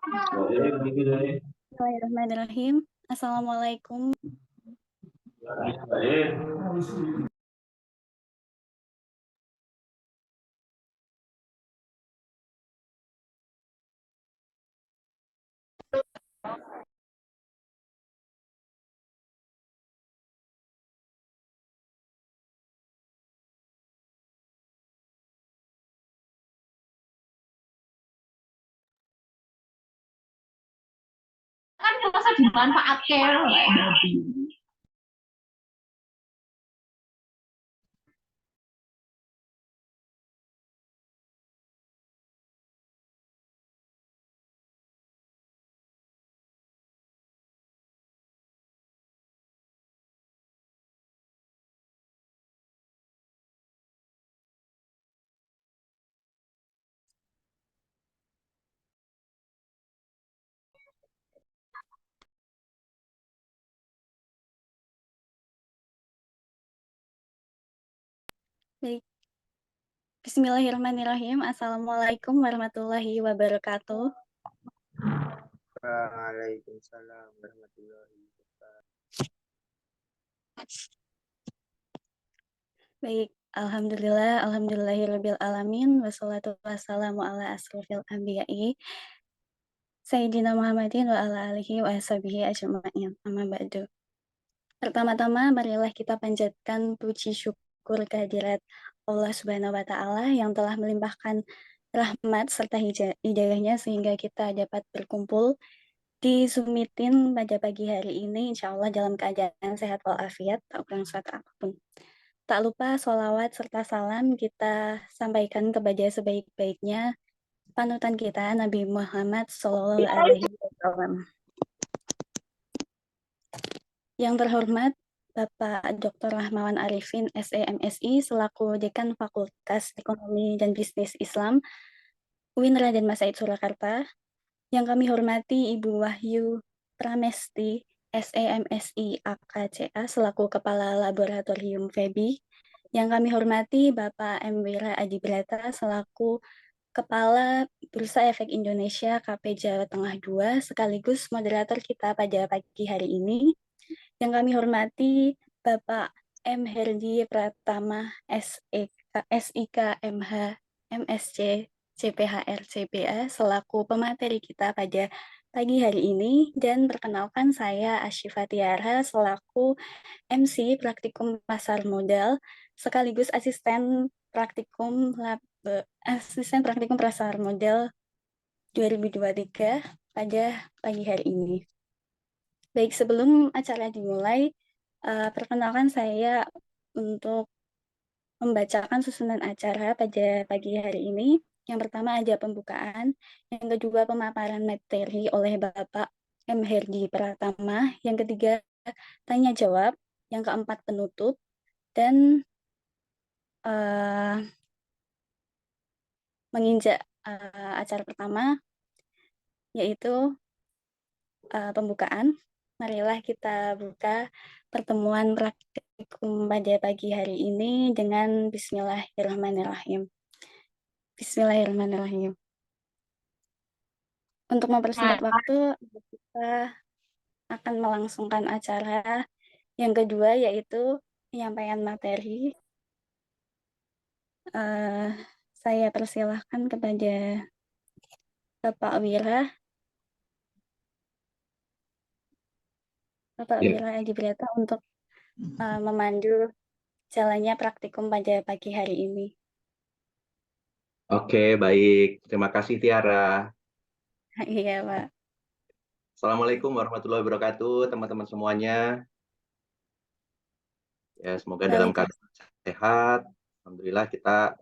Bismillahirrahmanirrahim. Assalamualaikum. Kan ngerasa dimanfaatkan oleh babi. Baik. Bismillahirrahmanirrahim. Assalamualaikum warahmatullahi wabarakatuh. Waalaikumsalam warahmatullahi wabarakatuh. Baik. Alhamdulillahirabbil alamin wassalatu wassalamu ala asrofil anbiya'i Sayyidina Muhammadin wa ala alihi wa sahbihi ajma'in. Amma ba'du. Pertama-tama marilah kita panjatkan puji syukur kehadirat Allah Subhanahu wa taala yang telah melimpahkan rahmat serta hidayahnya sehingga kita dapat berkumpul di Zoom meeting pada pagi hari ini, insya Allah dalam keadaan sehat walafiat, tak kurang suatu apapun. Tak lupa sholawat serta salam kita sampaikan kepada sebaik-baiknya panutan kita Nabi Muhammad SAW. Yang terhormat Bapak Dr. Rahmawan Arifin, SEMSI, selaku Dekan Fakultas Ekonomi dan Bisnis Islam, UIN Raden Mas Said Surakarta. Yang kami hormati Ibu Wahyu Pramesti, SEMSI AKCA, selaku Kepala Laboratorium FEBI. Yang kami hormati Bapak M. Wira Adibrata, selaku Kepala Bursa Efek Indonesia KP Jawa Tengah II, sekaligus moderator kita pada pagi hari ini. Yang kami hormati Bapak M. Herdi Pratama, SIK MH MSc CPHR CPA, selaku pemateri kita pada pagi hari ini. Dan perkenalkan, saya Asyifa Tiara selaku MC Praktikum Pasar Modal sekaligus asisten praktikum Pasar Modal 2023 pada pagi hari ini. Baik, sebelum acara dimulai, perkenalkan saya untuk membacakan susunan acara pada pagi hari ini. Yang pertama ada pembukaan, yang kedua pemaparan materi oleh Bapak M. Herdi Pratama, yang ketiga tanya jawab, yang keempat penutup, dan menginjak acara pertama, yaitu pembukaan. Marilah kita buka pertemuan praktikum pada pagi hari ini dengan Bismillahirrahmanirrahim. Bismillahirrahmanirrahim. Untuk mempersingkat waktu, kita akan melangsungkan acara yang kedua, yaitu penyampaian materi. Saya persilahkan kepada Bapak Wira. Bapak Wira Adibrata untuk memandu jalannya praktikum pada pagi hari ini. Oke, baik. Terima kasih, Tiara. Iya, Pak. Assalamualaikum warahmatullahi wabarakatuh, teman-teman semuanya. Ya, semoga dalam keadaan sehat. Alhamdulillah kita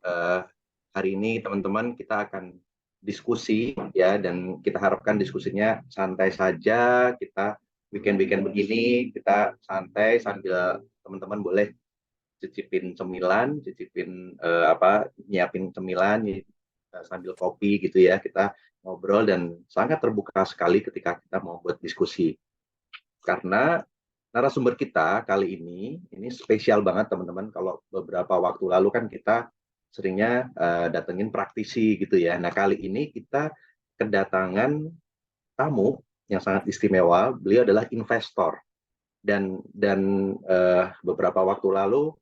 hari ini teman-teman kita akan diskusi ya, dan kita harapkan diskusinya santai saja. Kita weekend-weekend begini kita santai sambil teman-teman boleh cicipin cemilan, nyiapin cemilan sambil kopi gitu ya. Kita ngobrol dan sangat terbuka sekali ketika kita mau buat diskusi. Karena narasumber kita kali ini spesial banget teman-teman. Kalau beberapa waktu lalu kan kita seringnya datengin praktisi gitu ya. Nah, kali ini kita kedatangan tamu yang sangat istimewa. Beliau adalah investor dan beberapa waktu lalu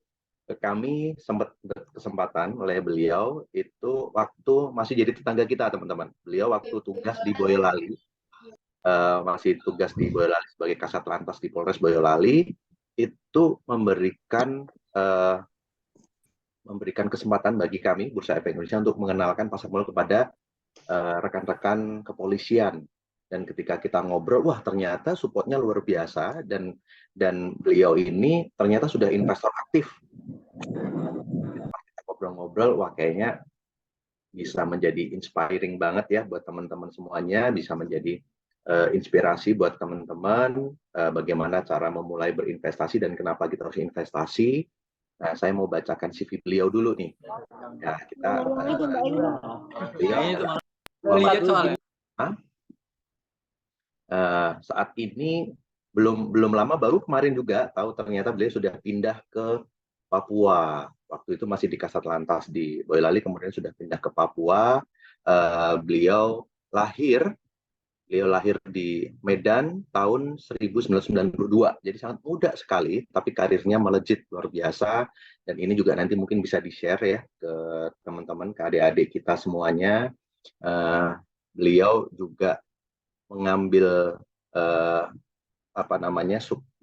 kami sempat berkesempatan oleh beliau itu waktu masih jadi tetangga kita, teman-teman. Beliau waktu tugas di Boyolali, masih tugas di Boyolali sebagai Kasat Lantas di Polres Boyolali, itu memberikan kesempatan bagi kami Bursa Efek Indonesia untuk mengenalkan pasar modal kepada rekan-rekan kepolisian. Dan ketika kita ngobrol, wah ternyata supportnya luar biasa, dan beliau ini ternyata sudah investor aktif. Kita ngobrol-ngobrol, wah kayaknya bisa menjadi inspiring banget ya buat teman-teman semuanya, bisa menjadi inspirasi buat teman-teman bagaimana cara memulai berinvestasi dan kenapa kita harus investasi. Nah, saya mau bacakan CV beliau dulu nih. Ya, kita beliau saat ini belum lama, baru kemarin juga tahu ternyata beliau sudah pindah ke Papua. Waktu itu masih di Kasat Lantas di Boyolali, kemudian sudah pindah ke Papua. Beliau lahir di Medan tahun 1992, jadi sangat muda sekali, tapi karirnya melejit luar biasa. Dan ini juga nanti mungkin bisa di-share ya ke teman-teman, ke adik-adik kita semuanya. Beliau juga mengambil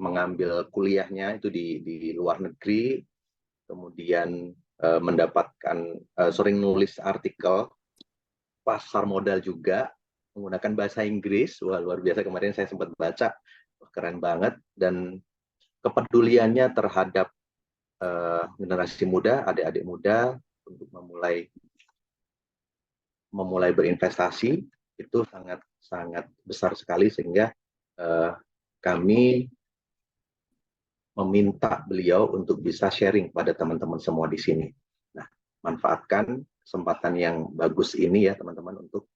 mengambil kuliahnya itu di luar negeri, kemudian mendapatkan sering nulis artikel pasar modal juga menggunakan bahasa Inggris. Wah, luar biasa, kemarin saya sempat baca, keren banget. Dan kepeduliannya terhadap generasi muda, adik-adik muda untuk memulai berinvestasi itu sangat besar sekali, sehingga kami meminta beliau untuk bisa sharing pada teman-teman semua di sini. Nah, manfaatkan kesempatan yang bagus ini ya teman-teman untuk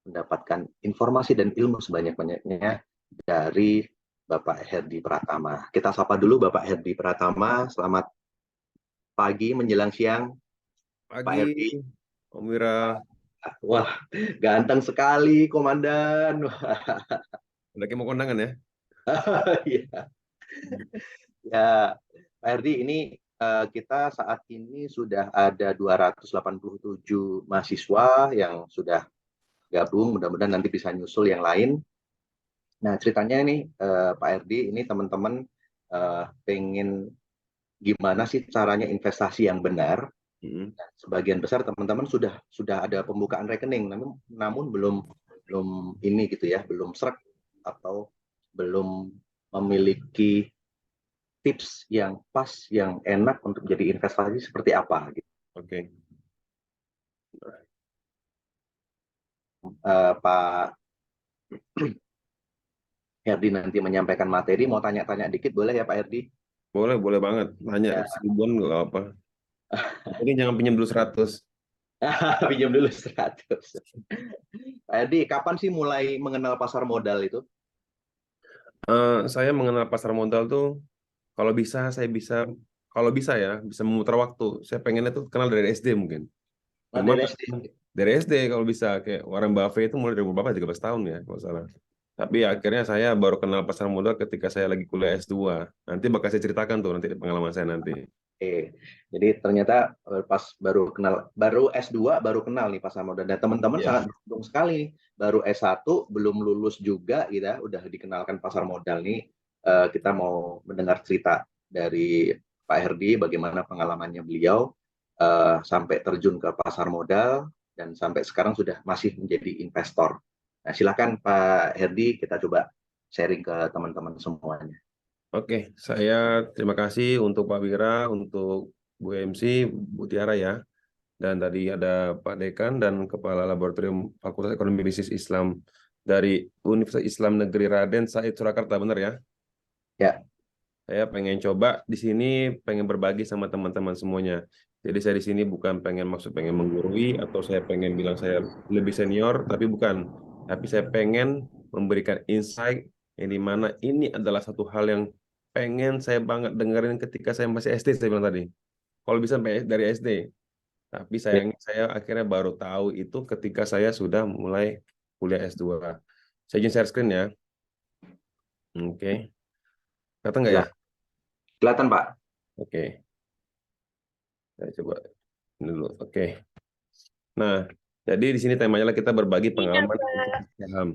mendapatkan informasi dan ilmu sebanyak-banyaknya dari Bapak Herdi Pratama. Kita sapa dulu Bapak Herdi Pratama. Selamat pagi menjelang siang. Pagi, Pak Herdi. Om Wira. Wah, ganteng sekali Komandan. Lagi mau kondangan ya? Iya. Ya, Pak Herdi, ini kita saat ini sudah ada 287 mahasiswa yang sudah gabung, mudah-mudahan nanti bisa nyusul yang lain. Nah, ceritanya ini Pak Herdi, ini teman-teman pengen gimana sih caranya investasi yang benar. Sebagian besar teman-teman sudah ada pembukaan rekening, namun belum ini gitu ya, belum srek atau belum memiliki tips yang pas, yang enak untuk jadi investasi seperti apa gitu. Oke. Pak Herdi nanti menyampaikan materi, mau tanya-tanya dikit boleh ya Pak Herdi? Boleh banget. Tanya Ya. seribuan nggak apa. Tapi jangan pinjam dulu 100. Pinjam dulu 100. Pak Herdi, kapan sih mulai mengenal pasar modal itu? Saya mengenal pasar modal tuh, kalau bisa memutar waktu. Saya pengennya tuh kenal dari SD mungkin. Cuma dari SD kalau bisa, kayak Warren Buffett itu mulai dari berapa, 13 tahun ya kalau salah. Tapi akhirnya saya baru kenal pasar modal ketika saya lagi kuliah S2. Nanti bakal saya ceritakan tuh nanti pengalaman saya nanti. Jadi ternyata pas baru S2 baru kenal nih pasar modal. Dan teman-teman sangat beruntung sekali, baru S1 belum lulus juga gitu, udah dikenalkan pasar modal nih. Kita mau mendengar cerita dari Pak Herdi bagaimana pengalamannya beliau sampai terjun ke pasar modal dan sampai sekarang sudah masih menjadi investor. Nah, silakan Pak Herdi, kita coba sharing ke teman-teman semuanya. Oke, saya terima kasih untuk Pak Wira, untuk Bu MC, Bu Tiara ya. Dan tadi ada Pak Dekan dan Kepala Laboratorium Fakultas Ekonomi Bisnis Islam dari Universitas Islam Negeri Raden Said Surakarta, benar ya? Ya. Saya pengen coba di sini, pengen berbagi sama teman-teman semuanya. Jadi saya di sini bukan pengen menggurui atau saya pengen bilang saya lebih senior, tapi bukan. Tapi saya pengen memberikan insight yang dimana ini adalah satu hal yang pengen saya banget dengerin ketika saya masih SD, saya bilang tadi. Kalau bisa dari SD. Tapi sayangnya saya akhirnya baru tahu itu ketika saya sudah mulai kuliah S2. Saya izin share screen ya. Oke. Kelihatan nggak ya? Kelihatan, Pak. Oke. Saya coba ini dulu. Oke. Nah, jadi di sini temanya adalah kita berbagi pengalaman investasi saham.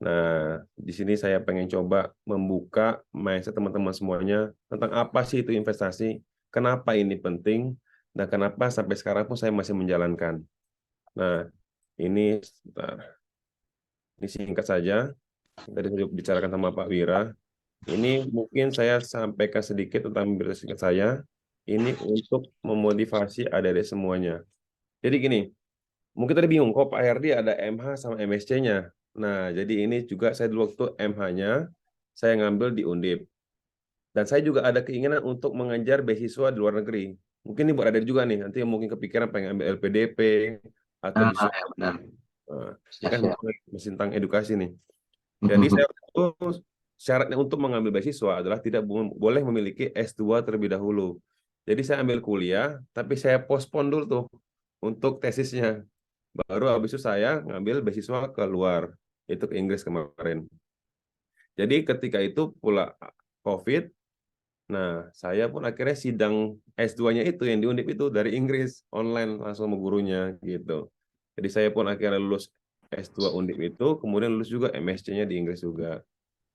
Nah, di sini saya pengen coba membuka mindset teman-teman semuanya tentang apa sih itu investasi, kenapa ini penting, dan kenapa sampai sekarang pun saya masih menjalankan. Nah, ini sebentar. Ini singkat saja. Tadi saya bicarakan sama Pak Wira. Ini mungkin saya sampaikan sedikit tentang investasi singkat saya. Ini untuk memotivasi adik-adik semuanya. Jadi gini, mungkin tadi bingung, kok Pak Herdi ada MH sama MSC-nya. Nah, jadi ini juga saya dulu waktu MH-nya, saya ngambil di Undip. Dan saya juga ada keinginan untuk mengejar beasiswa di luar negeri. Mungkin ini buat adik juga nih, nanti mungkin kepikiran pengen ambil LPDP, atau bisa, Ya, benar. ini kan Siap. masih tentang edukasi nih. Jadi saya itu syaratnya untuk mengambil beasiswa adalah tidak boleh memiliki S2 terlebih dahulu. Jadi saya ambil kuliah, tapi saya postpone dulu tuh untuk tesisnya. Baru habis itu saya ngambil beasiswa ke luar, itu ke Inggris kemarin. Jadi ketika itu pula COVID, nah saya pun akhirnya sidang S2-nya itu yang di Undip itu dari Inggris, online langsung sama gurunya gitu. Jadi saya pun akhirnya lulus S2 Undip itu, kemudian lulus juga MSc-nya di Inggris juga.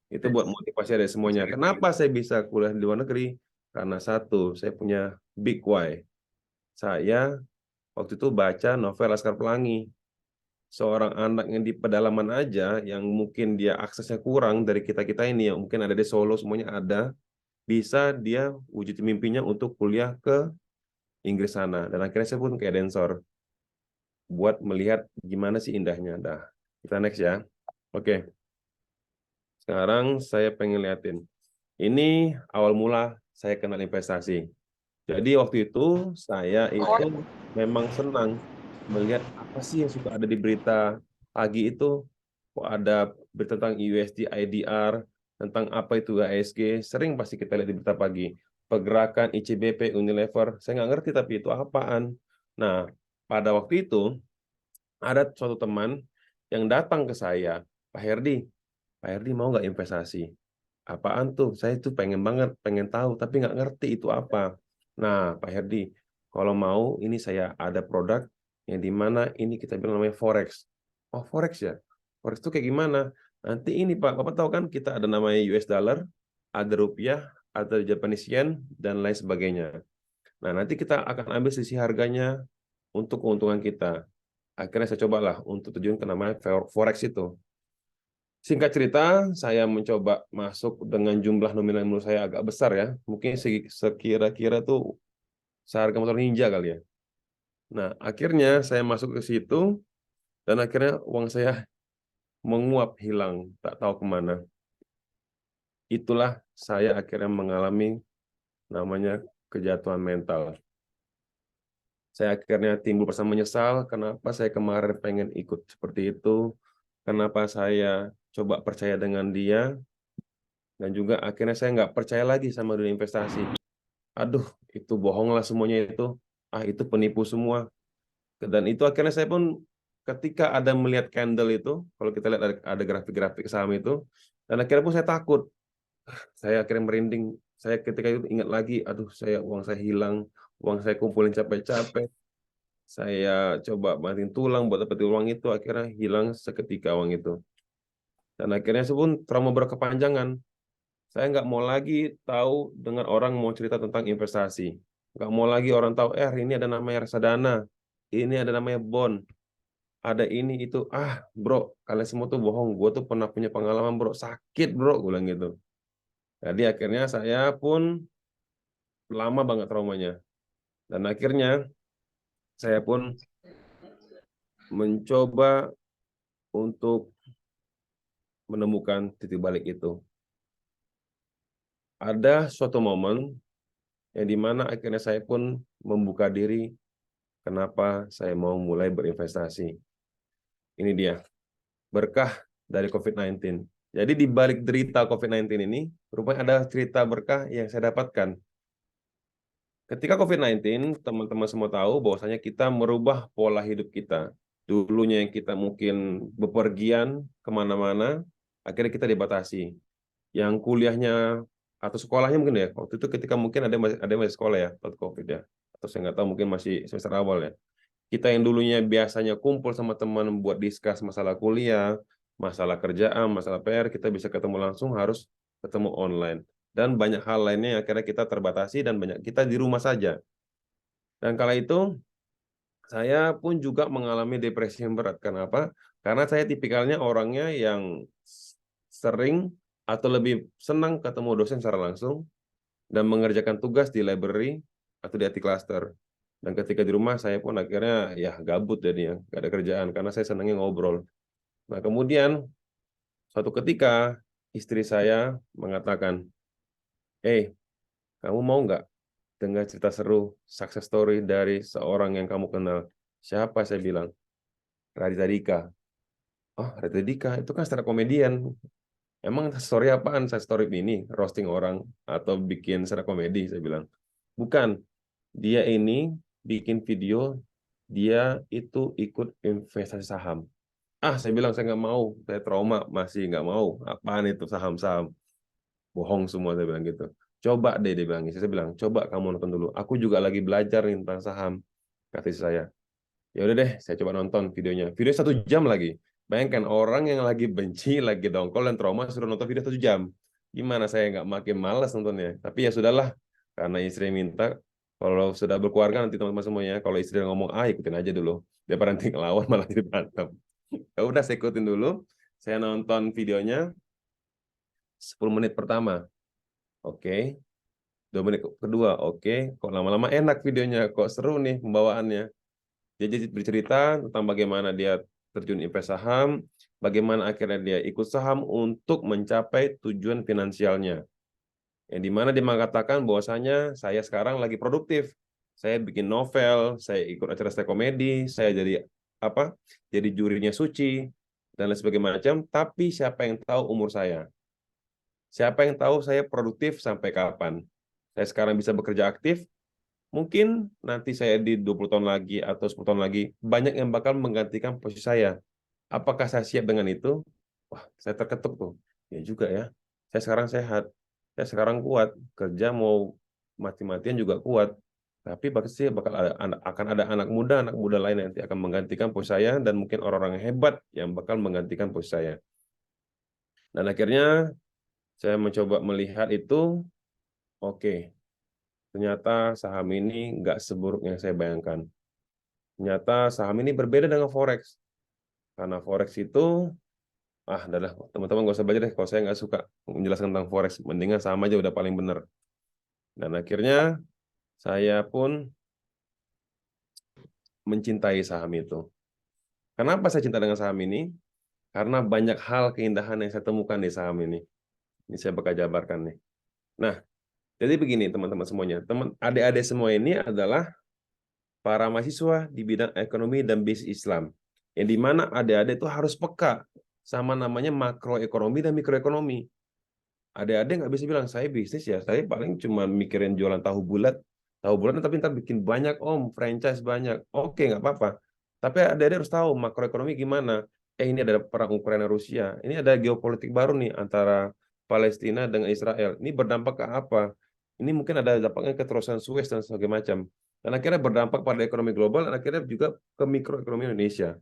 Itu buat motivasi dari semuanya. Kenapa saya bisa kuliah di luar negeri? Karena satu, saya punya big why. Saya waktu itu baca novel Laskar Pelangi. Seorang anak yang di pedalaman aja, yang mungkin dia aksesnya kurang dari kita-kita ini, yang mungkin ada di Solo, semuanya ada, bisa dia wujud mimpinya untuk kuliah ke Inggris sana. Dan akhirnya saya pun kayak Densor, buat melihat gimana sih indahnya. Dah, kita next ya. Oke. Sekarang saya pengen liatin. Ini awal mula saya kenal investasi. Jadi waktu itu saya itu memang senang melihat apa sih yang suka ada di berita pagi itu. Kok ada berita tentang USD, IDR, tentang apa itu ASG. Sering pasti kita lihat di berita pagi. Pergerakan ICBP, Unilever. Saya nggak ngerti tapi itu apaan. Nah, pada waktu itu ada suatu teman yang datang ke saya, Pak Herdi mau nggak investasi? Apaan tuh? Saya tuh pengen banget, pengen tahu, tapi nggak ngerti itu apa. Nah, Pak Herdi, kalau mau, ini saya ada produk yang di mana ini kita bilang namanya Forex. Oh, Forex ya? Forex itu kayak gimana? Nanti ini Pak, Bapak tahu kan kita ada namanya US dollar, ada rupiah, ada Japanese yen, dan lain sebagainya. Nah, nanti kita akan ambil sisi harganya untuk keuntungan kita. Akhirnya saya cobalah untuk tujuan ke namanya Forex itu. Singkat cerita, saya mencoba masuk dengan jumlah nominal menurut saya agak besar ya. Mungkin sekira-kira tuh seharga motor Ninja kali ya. Nah, akhirnya saya masuk ke situ, dan akhirnya uang saya menguap, hilang, tak tahu kemana. Itulah saya akhirnya mengalami namanya kejatuhan mental. Saya akhirnya timbul perasaan menyesal, kenapa saya kemarin pengen ikut seperti itu, kenapa saya coba percaya dengan dia, dan juga akhirnya saya nggak percaya lagi sama dunia investasi. Aduh, itu bohong lah semuanya itu. Itu penipu semua. Dan itu akhirnya saya pun ketika ada melihat candle itu, kalau kita lihat ada grafik-grafik saham itu, dan akhirnya pun saya takut. Saya akhirnya merinding. Saya ketika itu ingat lagi, aduh, uang saya hilang, uang saya kumpulin capek-capek. Saya coba banting tulang buat dapetin uang itu, akhirnya hilang seketika uang itu. Dan akhirnya saya pun trauma berkepanjangan. Saya nggak mau lagi tahu dengan orang mau cerita tentang investasi. Nggak mau lagi orang tahu, ini ada namanya reksadana, ini ada namanya bond, ada ini itu. Bro, kalian semua tuh bohong. Gue tuh pernah punya pengalaman, bro. Sakit, bro, gue bilang gitu. Jadi akhirnya saya pun lama banget traumanya. Dan akhirnya saya pun mencoba untuk menemukan titik balik itu. Ada suatu momen yang dimana akhirnya saya pun membuka diri kenapa saya mau mulai berinvestasi. Ini dia, berkah dari COVID-19. Jadi di balik derita COVID-19 ini, rupanya ada cerita berkah yang saya dapatkan. Ketika COVID-19, teman-teman semua tahu bahwasanya kita merubah pola hidup kita. Dulunya yang kita mungkin bepergian kemana-mana, akhirnya kita dibatasi. Yang kuliahnya atau sekolahnya mungkin ya, waktu itu ketika mungkin ada yang masih sekolah ya, waktu COVID ya, atau saya nggak tahu mungkin masih semester awal ya. Kita yang dulunya biasanya kumpul sama teman buat diskus masalah kuliah, masalah kerjaan, masalah PR, kita bisa ketemu langsung, harus ketemu online. Dan banyak hal lainnya yang akhirnya kita terbatasi dan banyak kita di rumah saja. Dan kala itu saya pun juga mengalami depresi yang berat. Kenapa? Karena saya tipikalnya orangnya yang sering atau lebih senang ketemu dosen secara langsung dan mengerjakan tugas di library atau di IT cluster. Dan ketika di rumah saya pun akhirnya ya gabut jadinya, nggak ada kerjaan karena saya senangnya ngobrol. Nah kemudian suatu ketika istri saya mengatakan, kamu mau nggak dengar cerita seru success story dari seorang yang kamu kenal? Siapa? Saya bilang, Raditya Dika. Oh, Raditya Dika itu kan stand up komedian. Emang story apaan? Saya story ini roasting orang atau bikin stand up komedi? Saya bilang, bukan. Dia ini bikin video, dia itu ikut investasi saham. Saya bilang saya nggak mau, saya trauma, masih nggak mau. Apaan itu saham-saham? Bohong semua, saya bilang gitu. Coba deh, dia bilang. Saya bilang, coba kamu nonton dulu. Aku juga lagi belajar nih tentang saham, kata istri saya. Ya udah deh, saya coba nonton videonya. Video 1 jam lagi. Bayangkan orang yang lagi benci, lagi dongkol dan trauma suruh nonton video 1 jam. Gimana saya nggak makin malas nontonnya? Tapi ya sudahlah, karena istri minta. Kalau sudah berkeluarga nanti teman-teman semuanya, kalau istri ngomong ikutin aja dulu. Daripada nanti ngelawan malah jadi berantem. Ya udah, saya ikutin dulu. Saya nonton videonya 10 menit pertama. Oke. 2 menit kedua. Oke. Kok lama-lama enak videonya, kok seru nih pembawaannya. Dia jadi bercerita tentang bagaimana dia terjun invest saham, bagaimana akhirnya dia ikut saham untuk mencapai tujuan finansialnya. Yang dimana dia mengatakan bahwasanya saya sekarang lagi produktif. Saya bikin novel, saya ikut acara stand komedi, saya jadi jadi jurinya Suci dan lain sebagainya macam. Tapi siapa yang tahu umur saya? Siapa yang tahu saya produktif sampai kapan? Saya sekarang bisa bekerja aktif. Mungkin nanti saya di 20 tahun lagi atau 10 tahun lagi, banyak yang bakal menggantikan posisi saya. Apakah saya siap dengan itu? Wah, saya terketuk tuh. Ya juga ya. Saya sekarang sehat. Saya sekarang kuat. Kerja mau mati-matian juga kuat. Tapi pasti akan ada anak muda lain yang nanti akan menggantikan posisi saya dan mungkin orang-orang yang hebat yang bakal menggantikan posisi saya. Dan akhirnya saya mencoba melihat itu, oke. Ternyata saham ini nggak seburuk yang saya bayangkan. Ternyata saham ini berbeda dengan Forex. Karena Forex itu, adalah teman-teman nggak usah belajar deh, kalau saya nggak suka menjelaskan tentang Forex. Mendingan saham aja udah paling benar. Dan akhirnya saya pun mencintai saham itu. Kenapa saya cinta dengan saham ini? Karena banyak hal keindahan yang saya temukan di saham ini. Ini saya bakal jabarkan nih. Nah, jadi begini teman-teman semuanya. Adik-adik semua ini adalah para mahasiswa di bidang ekonomi dan bisnis Islam. Yang dimana adik-adik itu harus peka sama namanya makroekonomi dan mikroekonomi. Adik-adik nggak bisa bilang, saya bisnis ya, saya paling cuma mikirin jualan tahu bulat tapi ntar bikin banyak franchise banyak. Oke, nggak apa-apa. Tapi adik-adik harus tahu makroekonomi gimana. Ini ada perang Ukraina Rusia, ini ada geopolitik baru nih antara Palestina dengan Israel. Ini berdampak ke apa? Ini mungkin ada dampaknya ke terusan Suez dan sebagainya macam. Dan akhirnya berdampak pada ekonomi global dan akhirnya juga ke mikroekonomi Indonesia.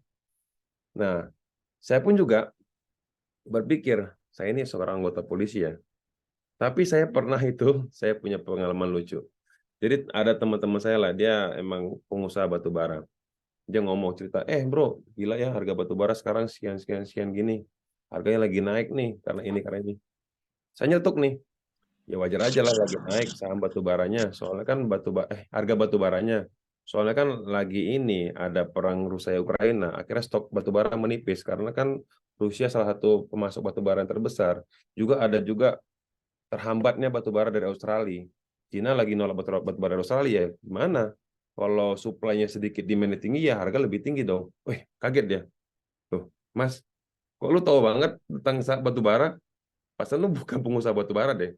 Nah, saya pun juga berpikir, saya ini seorang anggota polisi ya. Tapi saya saya punya pengalaman lucu. Jadi ada teman-teman saya lah, dia emang pengusaha batu bara. Dia ngomong cerita, bro, gila ya harga batu bara sekarang sekian gini. Harganya lagi naik nih, karena ini. Saya nyetuk nih, ya wajar aja lah lagi naik saham batu baranya. Soalnya kan harga batu baranya. Soalnya kan lagi ada perang Rusia Ukraina, akhirnya stok batu bara menipis karena kan Rusia salah satu pemasok batu bara yang terbesar. Ada juga terhambatnya batu bara dari Australia. Cina lagi nolak batu bara dari Australia. Gimana? Kalau suplainya sedikit, demand tinggi ya harga lebih tinggi dong. Wih, kaget dia. Tuh, Mas, kok lu tahu banget tentang batu bara? Pasal lu bukan pengusaha batu bara deh.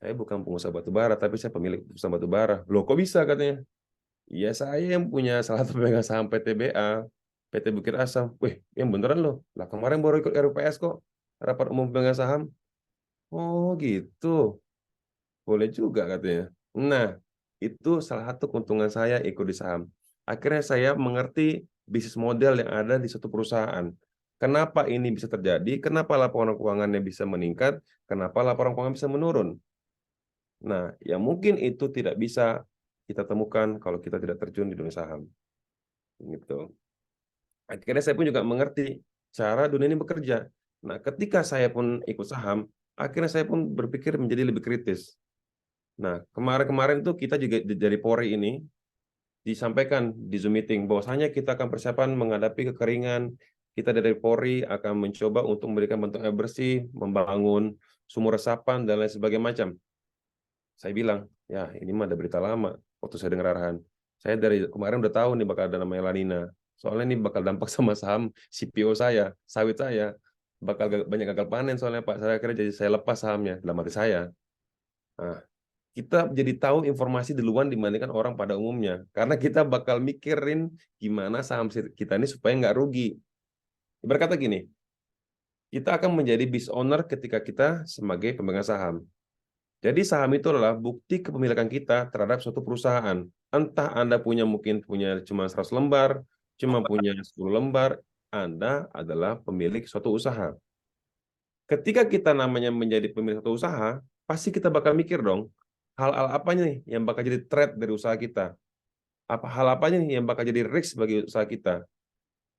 Saya bukan pengusaha batu bara, tapi saya pemilik perusahaan batu bara. Loh, kok bisa katanya? Iya, saya yang punya salah satu pemegang saham PTBA. PT Bukit Asam. Wih, yang beneran loh. Lah kemarin baru ikut RUPS kok. Rapat umum pemegang saham. Oh gitu. Boleh juga katanya. Nah, itu salah satu keuntungan saya ikut di saham. Akhirnya saya mengerti bisnis model yang ada di suatu perusahaan. Kenapa ini bisa terjadi? Kenapa laporan keuangannya bisa meningkat? Kenapa laporan keuangan bisa menurun? Nah, yang mungkin itu tidak bisa kita temukan kalau kita tidak terjun di dunia saham. Gitu. Akhirnya saya pun juga mengerti cara dunia ini bekerja. Nah, ketika saya pun ikut saham, akhirnya saya pun berpikir menjadi lebih kritis. Nah, kemarin-kemarin tuh kita juga dari Polri ini disampaikan di Zoom meeting bahwasanya kita akan persiapan menghadapi kekeringan. Kita dari Polri akan mencoba untuk memberikan bentuk air bersih, membangun sumur resapan dan lain sebagainya macam. Saya bilang, ya ini mah ada berita lama. Waktu saya dengar arahan, saya dari kemarin udah tahu nih bakal ada namanya La Nina. Soalnya ini bakal dampak sama saham CPO saya, sawit saya. Bakal banyak gagal panen soalnya Pak. Saya akhirnya jadi saya lepas sahamnya dalam hati saya. Nah, kita jadi tahu informasi duluan dibandingkan orang pada umumnya. Karena kita bakal mikirin gimana saham kita ini supaya nggak rugi. Ibarat kata gini, kita akan menjadi business owner ketika kita sebagai pemegang saham. Jadi saham itu adalah bukti kepemilikan kita terhadap suatu perusahaan. Entah Anda mungkin punya cuma 100 lembar, cuma punya 10 lembar, Anda adalah pemilik suatu usaha. Ketika kita namanya menjadi pemilik suatu usaha, pasti kita bakal mikir dong, hal-hal apanya nih yang bakal jadi threat dari usaha kita? Hal apanya nih yang bakal jadi risk bagi usaha kita?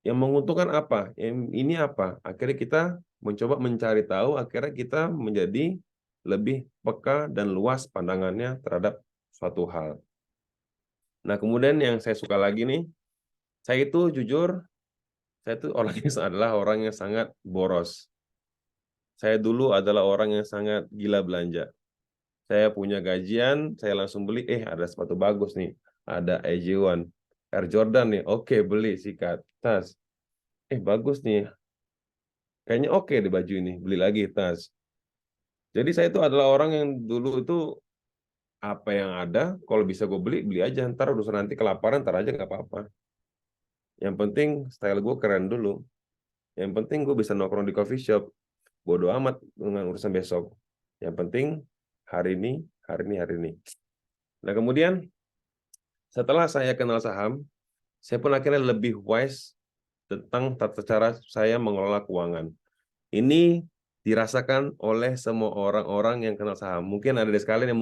Yang menguntungkan apa? Yang ini apa? Akhirnya kita mencoba mencari tahu, akhirnya kita menjadi lebih peka dan luas pandangannya terhadap suatu hal. Nah, kemudian yang saya suka lagi nih, saya itu jujur, saya itu orangnya adalah orang yang sangat boros. Saya dulu adalah orang yang sangat gila belanja. Saya punya gajian, saya langsung beli, ada sepatu bagus nih, ada AJ1, Air Jordan nih, oke beli, sikat, tas. Bagus nih, kayaknya oke di baju ini, beli lagi tas. Jadi saya itu adalah orang yang dulu itu apa yang ada, kalau bisa gue beli, beli aja. Ntar urusan nanti kelaparan, ntar aja nggak apa-apa. Yang penting style gue keren dulu. Yang penting gue bisa nongkrong di coffee shop. Bodo amat dengan urusan besok. Yang penting hari ini, hari ini, hari ini. Nah kemudian setelah saya kenal saham, saya pun akhirnya lebih wise tentang tata cara saya mengelola keuangan. Ini dirasakan oleh semua orang-orang yang kenal saham. Mungkin ada sekalian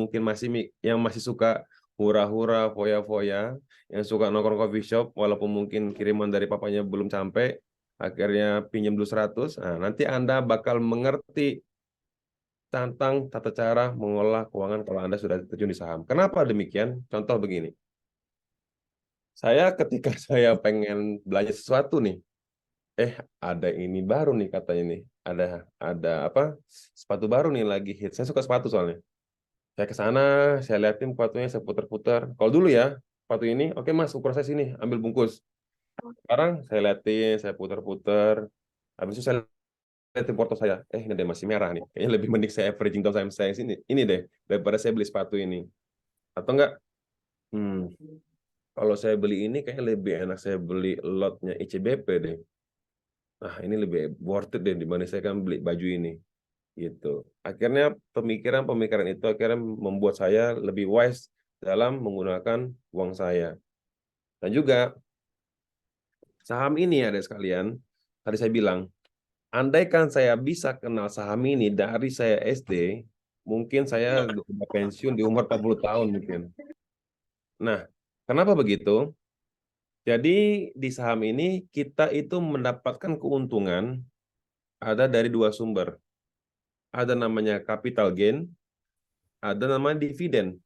yang masih suka hura-hura, foya-foya, yang suka nongkrong coffee shop, walaupun mungkin kiriman dari papanya belum sampai, akhirnya pinjam dulu 100. Nah, nanti Anda bakal mengerti tentang tata cara mengelola keuangan kalau Anda sudah terjun di saham. Kenapa demikian? Contoh begini. Saya ketika saya pengen belanja sesuatu nih, ada ini baru nih katanya nih. Ada apa? Sepatu baru nih lagi hit. Saya suka sepatu soalnya. Saya ke sana, saya liatin sepatunya, saya putar-putar. Kalau dulu ya, sepatu ini, oke Mas, ukuran saya sini, ambil bungkus. Sekarang saya liatin, saya putar-putar. Habis itu saya liatin foto saya. Ini ada masih merah nih. Kayaknya lebih mending saya averaging down sama saya sini. Ini deh, daripada saya beli sepatu ini. Atau enggak, kalau saya beli ini kayaknya lebih enak saya beli lotnya ICBP deh. Nah, ini lebih worth it deh dibanding saya kan beli baju ini. Gitu. Akhirnya pemikiran-pemikiran itu akhirnya membuat saya lebih wise dalam menggunakan uang saya. Dan juga saham ini ada sekalian, tadi saya bilang, andaikan saya bisa kenal saham ini dari saya SD, mungkin saya sudah pensiun di umur 40 tahun mungkin. Nah, kenapa begitu? Jadi di saham ini kita itu mendapatkan keuntungan ada dari dua sumber. Ada namanya capital gain, ada namanya dividen.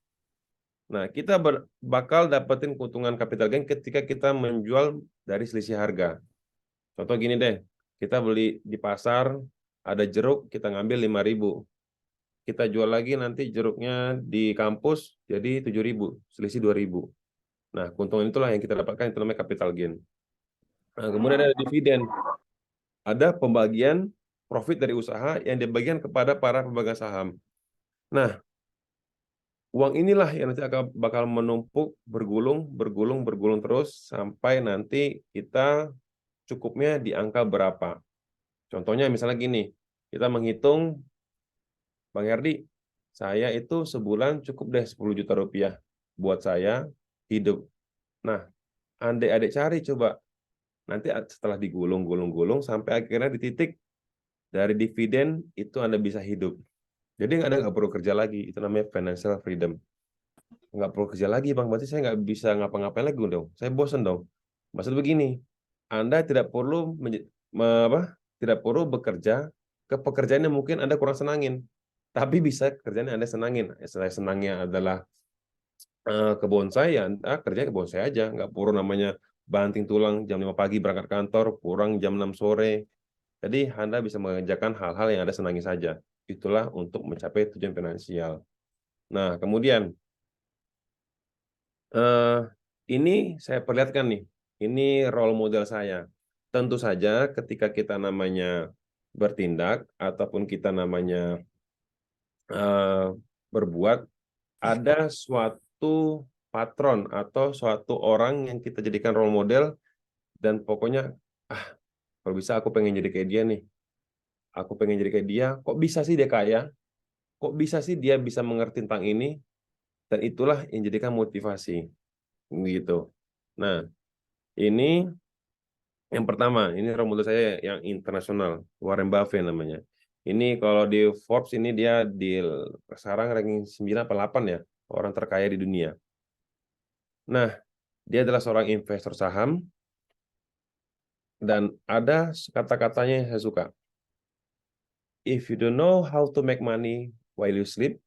Nah, kita bakal dapetin keuntungan capital gain ketika kita menjual dari selisih harga. Contoh gini deh, kita beli di pasar, ada jeruk, kita ngambil 5.000. Kita jual lagi nanti jeruknya di kampus jadi 7.000, selisih 2.000. Nah, keuntungan itulah yang kita dapatkan, itu namanya capital gain. Nah, kemudian ada dividen. Ada pembagian profit dari usaha yang dibagikan kepada para pemegang saham. Nah, uang inilah yang nanti akan bakal menumpuk, bergulung terus sampai nanti kita cukupnya di angka berapa. Contohnya misalnya gini, kita menghitung, Bang Herdi, saya itu sebulan cukup deh 10 juta rupiah buat saya hidup. Nah, adik-adik cari coba, nanti setelah digulung-gulung-gulung sampai akhirnya di titik dari dividen itu Anda bisa hidup. Jadi Anda nggak perlu kerja lagi, itu namanya financial freedom. Nggak perlu kerja lagi, Bang, berarti saya nggak bisa ngapa-ngapain lagi dong. Saya bosen dong. Maksud begini, Anda tidak perlu tidak perlu bekerja ke pekerjaan yang mungkin Anda kurang senangin, tapi bisa kerjaan yang Anda senangin. Saya senangnya adalah ke bonsai, ya Anda kerja ke bonsai aja, nggak perlu namanya banting tulang jam 5 pagi berangkat kantor, pulang jam 6 sore. Jadi Anda bisa mengerjakan hal-hal yang Anda senangi saja. Itulah untuk mencapai tujuan finansial. Nah, kemudian ini saya perlihatkan nih, ini role model saya. Tentu saja ketika kita namanya bertindak ataupun kita namanya berbuat, ada suatu patron atau suatu orang yang kita jadikan role model dan pokoknya kalau bisa aku pengen jadi kayak dia nih. Aku pengen jadi kayak dia. Kok bisa sih dia kaya? Kok bisa sih dia bisa mengerti tentang ini? Dan itulah yang jadikan motivasi. Gitu. Nah, ini yang pertama, ini role model saya yang internasional, Warren Buffett namanya. Ini kalau di Forbes ini dia di sekarang ranking 9 atau 8 ya, orang terkaya di dunia. Nah, dia adalah seorang investor saham dan ada kata-katanya yang saya suka. If you don't know how to make money while you sleep,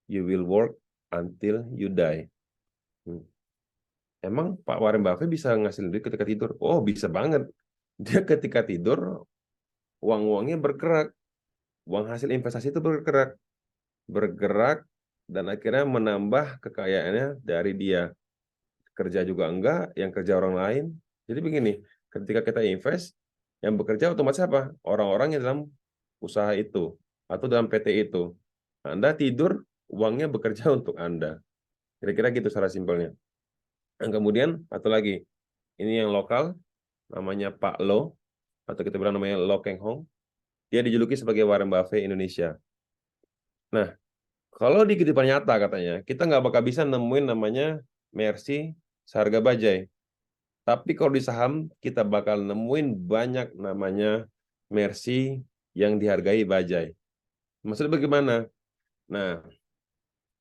you will work until you die. Emang Pak Warren Buffett bisa ngasih duit ketika tidur? Oh, bisa banget. Dia ketika tidur, uang-uangnya bergerak. Uang hasil investasi itu bergerak, dan akhirnya menambah kekayaannya dari dia. Kerja juga enggak, yang kerja orang lain. Jadi begini, ketika kita invest, yang bekerja otomatis apa? Orang-orang yang dalam usaha itu, atau dalam PT itu. Anda tidur, uangnya bekerja untuk Anda. Kira-kira gitu secara simpelnya. Dan kemudian, satu lagi, ini yang lokal, namanya Pak Lo, atau kita bilang namanya Lo Keng Hong. Dia dijuluki sebagai Warren Buffett Indonesia. Nah, kalau di kehidupan nyata katanya, kita nggak bakal bisa nemuin namanya Mercy seharga bajai. Tapi kalau di saham, kita bakal nemuin banyak namanya Mercy yang dihargai bajai. Maksudnya bagaimana? Nah,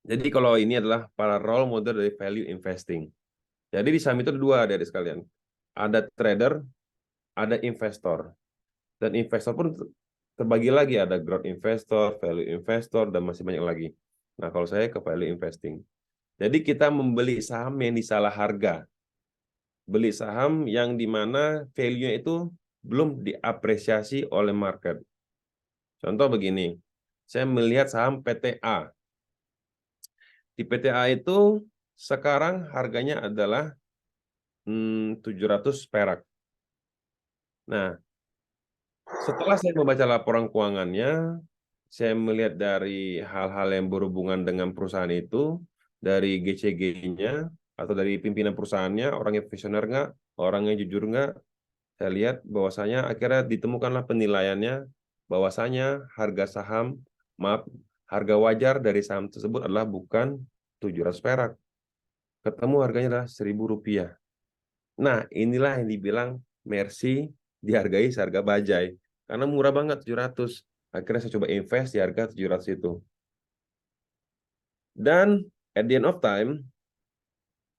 jadi kalau ini adalah para role model dari value investing. Jadi di saham itu ada dua, adik-adik sekalian. Ada trader, ada investor. Dan investor pun terbagi lagi, ada growth investor, value investor, dan masih banyak lagi. Nah, kalau saya ke value investing. Jadi kita membeli saham yang disalah harga. Beli saham yang di mana value-nya itu belum diapresiasi oleh market. Contoh begini, saya melihat saham PTA. Di PTA itu sekarang harganya adalah 700 perak. Nah, setelah saya membaca laporan keuangannya, saya melihat dari hal-hal yang berhubungan dengan perusahaan itu, dari GCG-nya, atau dari pimpinan perusahaannya, orangnya visioner nggak, orangnya jujur nggak, saya lihat bahwasanya akhirnya ditemukanlah penilaiannya, bahwasanya harga wajar dari saham tersebut adalah bukan 700 perak. Ketemu harganya adalah Rp1.000. Nah, inilah yang dibilang Mercy dihargai seharga bajai. Karena murah banget 700. Akhirnya saya coba invest di harga 700 itu. Dan at the end of time,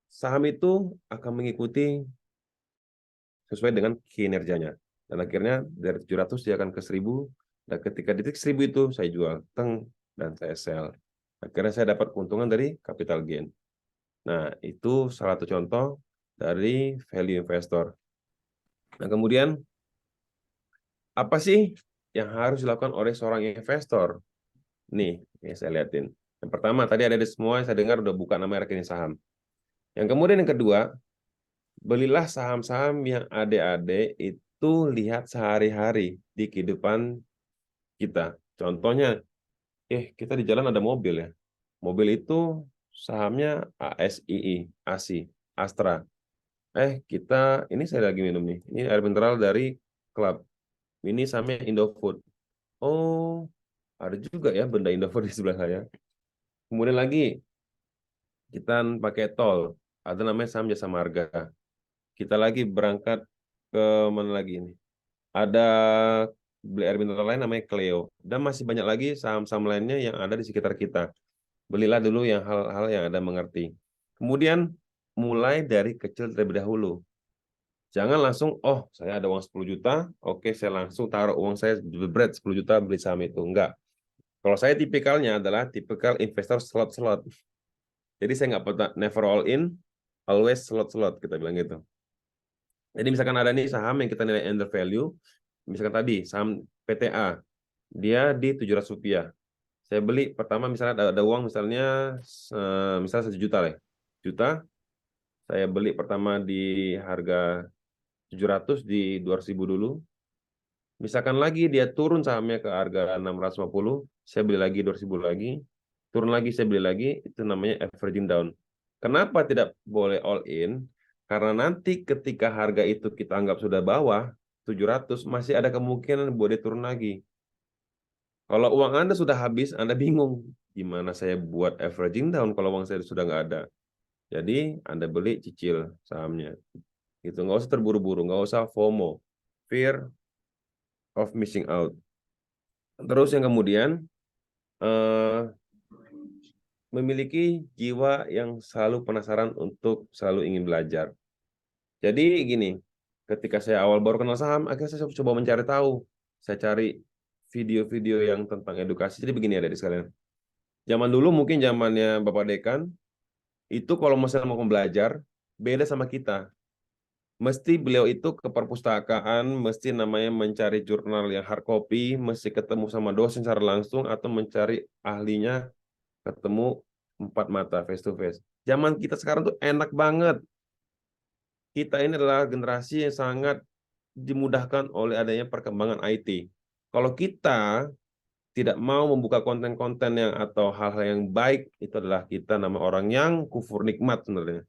saham itu akan mengikuti sesuai dengan kinerjanya. Dan akhirnya dari 700 dia akan ke 1000. Dan ketika di titik 1000 itu saya jual. Dan saya sell. Akhirnya saya dapat keuntungan dari capital gain. Nah, itu salah satu contoh dari value investor. Nah, kemudian apa sih yang harus dilakukan oleh seorang investor? Nih, yang saya lihatin. Yang pertama, tadi ada semua saya dengar udah buka nama rekening saham. Yang kemudian yang kedua, belilah saham-saham yang adik-adik itu lihat sehari-hari di kehidupan kita. Contohnya, kita di jalan ada mobil ya. Mobil itu sahamnya ASII, ASI, Astra. ini saya lagi minum nih. Ini air mineral dari Club. Ini sama Indofood. Oh, ada juga ya benda Indofood di sebelah saya. Kemudian lagi kita pakai tol. Ada namanya saham Jasa Marga. Kita lagi berangkat ke mana lagi ini? Ada beli air mineral lain namanya Cleo. Dan masih banyak lagi saham-saham lainnya yang ada di sekitar kita. Belilah dulu yang hal-hal yang Anda mengerti. Kemudian mulai dari kecil terlebih dahulu. Jangan langsung, oh saya ada uang 10 juta, oke saya langsung taruh uang saya berat 10 juta beli saham itu. Enggak. Kalau saya tipikalnya adalah tipikal investor slot-slot. Jadi saya nggak pernah never all in, always slot-slot, kita bilang gitu. Jadi misalkan ada nih saham yang kita nilai under value, misalkan tadi saham PTA, dia di Rp700. Saya beli pertama misalnya ada uang misalnya misalnya 1 juta lah. Juta, saya beli pertama di harga 700 di 200.000 dulu. Misalkan lagi dia turun sahamnya ke harga 650, saya beli lagi 200.000 lagi. Turun lagi saya beli lagi, itu namanya averaging down. Kenapa tidak boleh all in? Karena nanti ketika harga itu kita anggap sudah bawah 700, masih ada kemungkinan boleh turun lagi. Kalau uang Anda sudah habis, Anda bingung gimana saya buat averaging down kalau uang saya sudah nggak ada. Jadi Anda beli cicil sahamnya. Gitu, nggak usah terburu-buru, nggak usah FOMO, fear of missing out. Terus yang kemudian memiliki jiwa yang selalu penasaran untuk selalu ingin belajar. Jadi gini, ketika saya awal baru kenal saham, akhirnya saya coba mencari tahu. Saya cari video-video yang tentang edukasi. Jadi begini ya, adik sekalian. Zaman dulu mungkin zamannya Bapak Dekan, itu kalau misalnya mau belajar, beda sama kita. Mesti beliau itu ke perpustakaan, mesti namanya mencari jurnal yang hard copy, mesti ketemu sama dosen secara langsung, atau mencari ahlinya, ketemu 4 mata, face to face. Zaman kita sekarang tuh enak banget. Kita ini adalah generasi yang sangat dimudahkan oleh adanya perkembangan IT. Kalau kita tidak mau membuka konten-konten yang atau hal-hal yang baik, itu adalah kita nama orang yang kufur nikmat sebenarnya.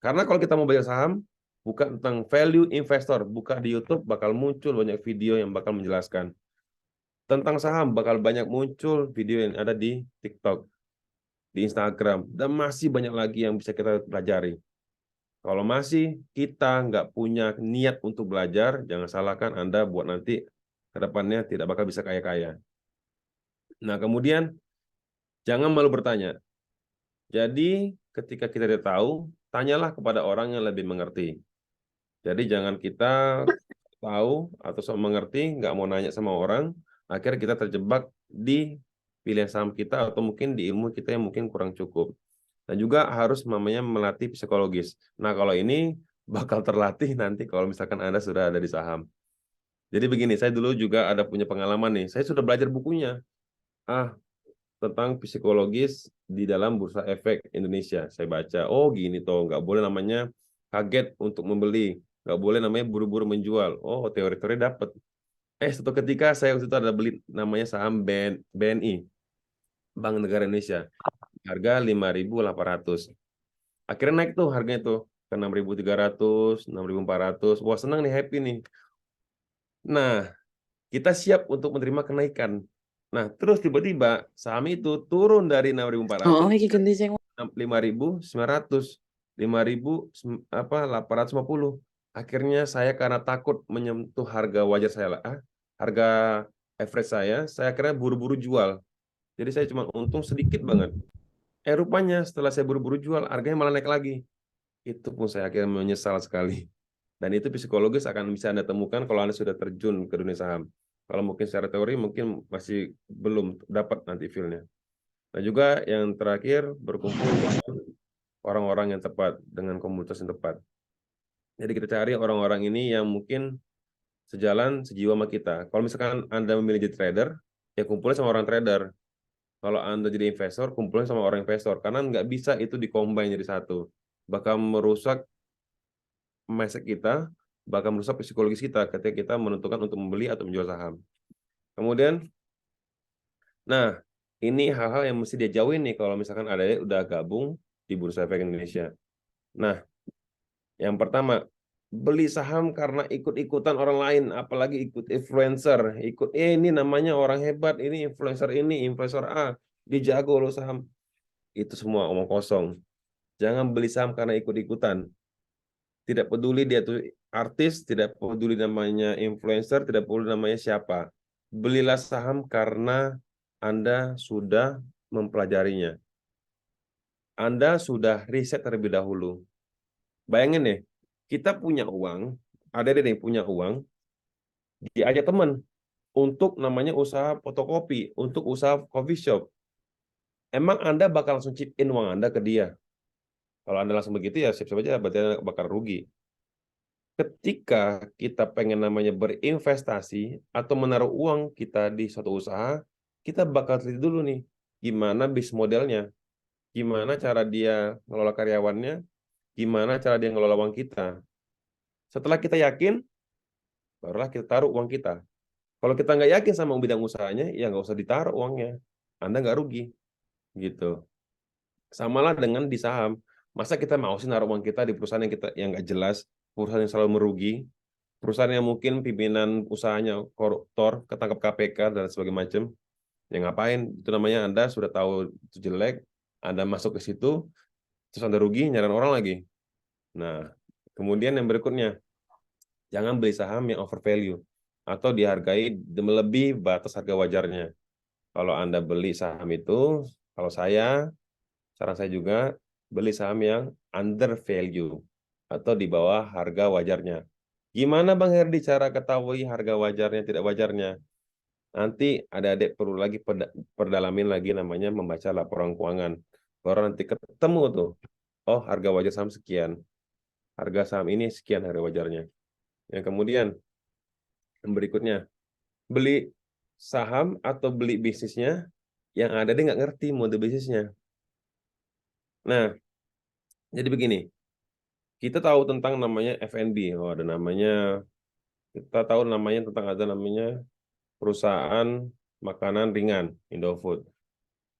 Karena kalau kita mau belajar saham, buka tentang value investor, buka di YouTube bakal muncul banyak video yang bakal menjelaskan. Tentang saham bakal banyak muncul video yang ada di TikTok, di Instagram, dan masih banyak lagi yang bisa kita pelajari. Kalau masih kita nggak punya niat untuk belajar, jangan salahkan Anda buat nanti ke depannya tidak bakal bisa kaya-kaya. Nah, kemudian jangan malu bertanya. Jadi, ketika kita tidak tahu, tanyalah kepada orang yang lebih mengerti. Jadi, jangan kita tahu atau sok mengerti, nggak mau nanya sama orang, akhirnya kita terjebak di pilihan saham kita atau mungkin di ilmu kita yang mungkin kurang cukup. Dan juga harus namanya melatih psikologis. Nah, kalau ini bakal terlatih nanti kalau misalkan Anda sudah ada di saham. Jadi begini, saya dulu juga ada punya pengalaman nih. Saya sudah belajar bukunya. Tentang psikologis di dalam Bursa Efek Indonesia. Saya baca, oh gini toh, nggak boleh namanya kaget untuk membeli. Nggak boleh namanya buru-buru menjual. Oh, teori-teori dapat. Suatu ketika saya waktu itu ada beli namanya saham BNI, Bank Negara Indonesia. Harga 5.800. Akhirnya naik tuh harganya tuh ke 6.300, 6.400. Wah, senang nih, happy nih. Nah, kita siap untuk menerima kenaikan. Nah, terus tiba-tiba saham itu turun dari 6.400 5.900, 5.850. Akhirnya saya karena takut menyentuh harga wajar saya harga average saya akhirnya buru-buru jual. Jadi saya cuma untung sedikit banget. Rupanya setelah saya buru-buru jual, harganya malah naik lagi. Itu pun saya akhirnya menyesal sekali. Dan itu psikologis akan bisa Anda temukan kalau Anda sudah terjun ke dunia saham. Kalau mungkin secara teori mungkin masih belum dapat nanti feel-nya. Nah juga yang terakhir, berkumpul dengan orang-orang yang tepat, dengan komunitas yang tepat. Jadi kita cari orang-orang ini yang mungkin sejalan, sejiwa sama kita. Kalau misalkan Anda memilih jadi trader, ya kumpulnya sama orang trader. Kalau Anda jadi investor, kumpulnya sama orang investor. Karena nggak bisa itu di-combine jadi satu. Bakal merusak mindset kita, bakal merusak psikologis kita ketika kita menentukan untuk membeli atau menjual saham. Kemudian, nah, ini hal-hal yang mesti dia jauhin nih kalau misalkan ada udah gabung di Bursa Efek Indonesia. Nah, Yang pertama, beli saham karena ikut-ikutan orang lain, apalagi ikut influencer, ini namanya orang hebat, ini, influencer A, dia jago loh saham. Itu semua omong kosong. Jangan beli saham karena ikut-ikutan. Tidak peduli dia tuh artis, tidak peduli namanya influencer, tidak peduli namanya siapa. Belilah saham karena Anda sudah mempelajarinya. Anda sudah riset terlebih dahulu. Bayangin deh, kita punya uang, ada deh punya uang, diajak teman untuk namanya usaha fotokopi, untuk usaha coffee shop. Emang Anda bakal langsung chip in uang Anda ke dia? Kalau Anda langsung begitu ya siap-siap aja, berarti Anda bakal rugi. Ketika kita pengen namanya berinvestasi atau menaruh uang kita di suatu usaha, kita bakal teliti dulu nih, gimana bisnis modelnya, gimana cara dia ngelola karyawannya, gimana cara dia ngelola uang kita. Setelah kita yakin, barulah kita taruh uang kita. Kalau kita nggak yakin sama bidang usahanya, ya nggak usah ditaruh uangnya. Anda nggak rugi. Gitu. Samalah dengan di saham. Masa kita mau sih naruh uang kita di perusahaan yang nggak jelas, perusahaan yang selalu merugi, perusahaan yang mungkin pimpinan usahanya koruptor, ketangkap KPK, dan sebagainya macam. Ya ngapain? Itu namanya Anda sudah tahu itu jelek, Anda masuk ke situ, terus Anda rugi, nyari orang lagi. Nah, kemudian yang berikutnya, jangan beli saham yang overvalue atau dihargai melebihi batas harga wajarnya. Kalau Anda beli saham itu, kalau saran saya juga beli saham yang under value atau di bawah harga wajarnya. Gimana Bang Herdi cara ketahui harga wajarnya, tidak wajarnya? Nanti adik-adik perlu lagi perdalamin lagi namanya membaca laporan keuangan. Baru nanti ketemu tuh, oh harga wajar saham sekian, harga saham ini sekian harga wajarnya. Yang kemudian, yang berikutnya, beli saham atau beli bisnisnya yang ada dia nggak ngerti mode bisnisnya. Nah, jadi begini, kita tahu tentang namanya F&B, kita tahu namanya tentang ada namanya perusahaan makanan ringan, Indofood.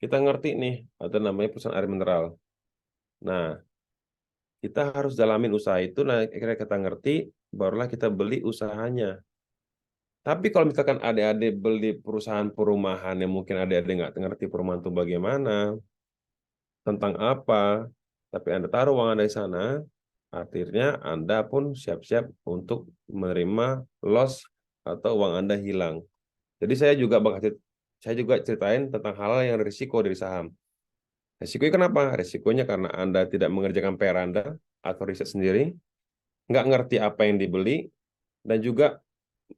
Kita ngerti nih, ada namanya perusahaan air mineral. Nah, kita harus dalamin usaha itu, nah akhirnya kita ngerti, barulah kita beli usahanya. Tapi kalau misalkan adik-adik beli perusahaan perumahan yang mungkin adik-adik nggak ngerti perumahan itu bagaimana, tentang apa, tapi Anda taruh uang Anda di sana, akhirnya Anda pun siap-siap untuk menerima loss atau uang Anda hilang. Jadi saya juga ceritain tentang hal yang risiko dari saham. Risikonya kenapa? Risikonya karena Anda tidak mengerjakan PR Anda atau riset sendiri, nggak ngerti apa yang dibeli, dan juga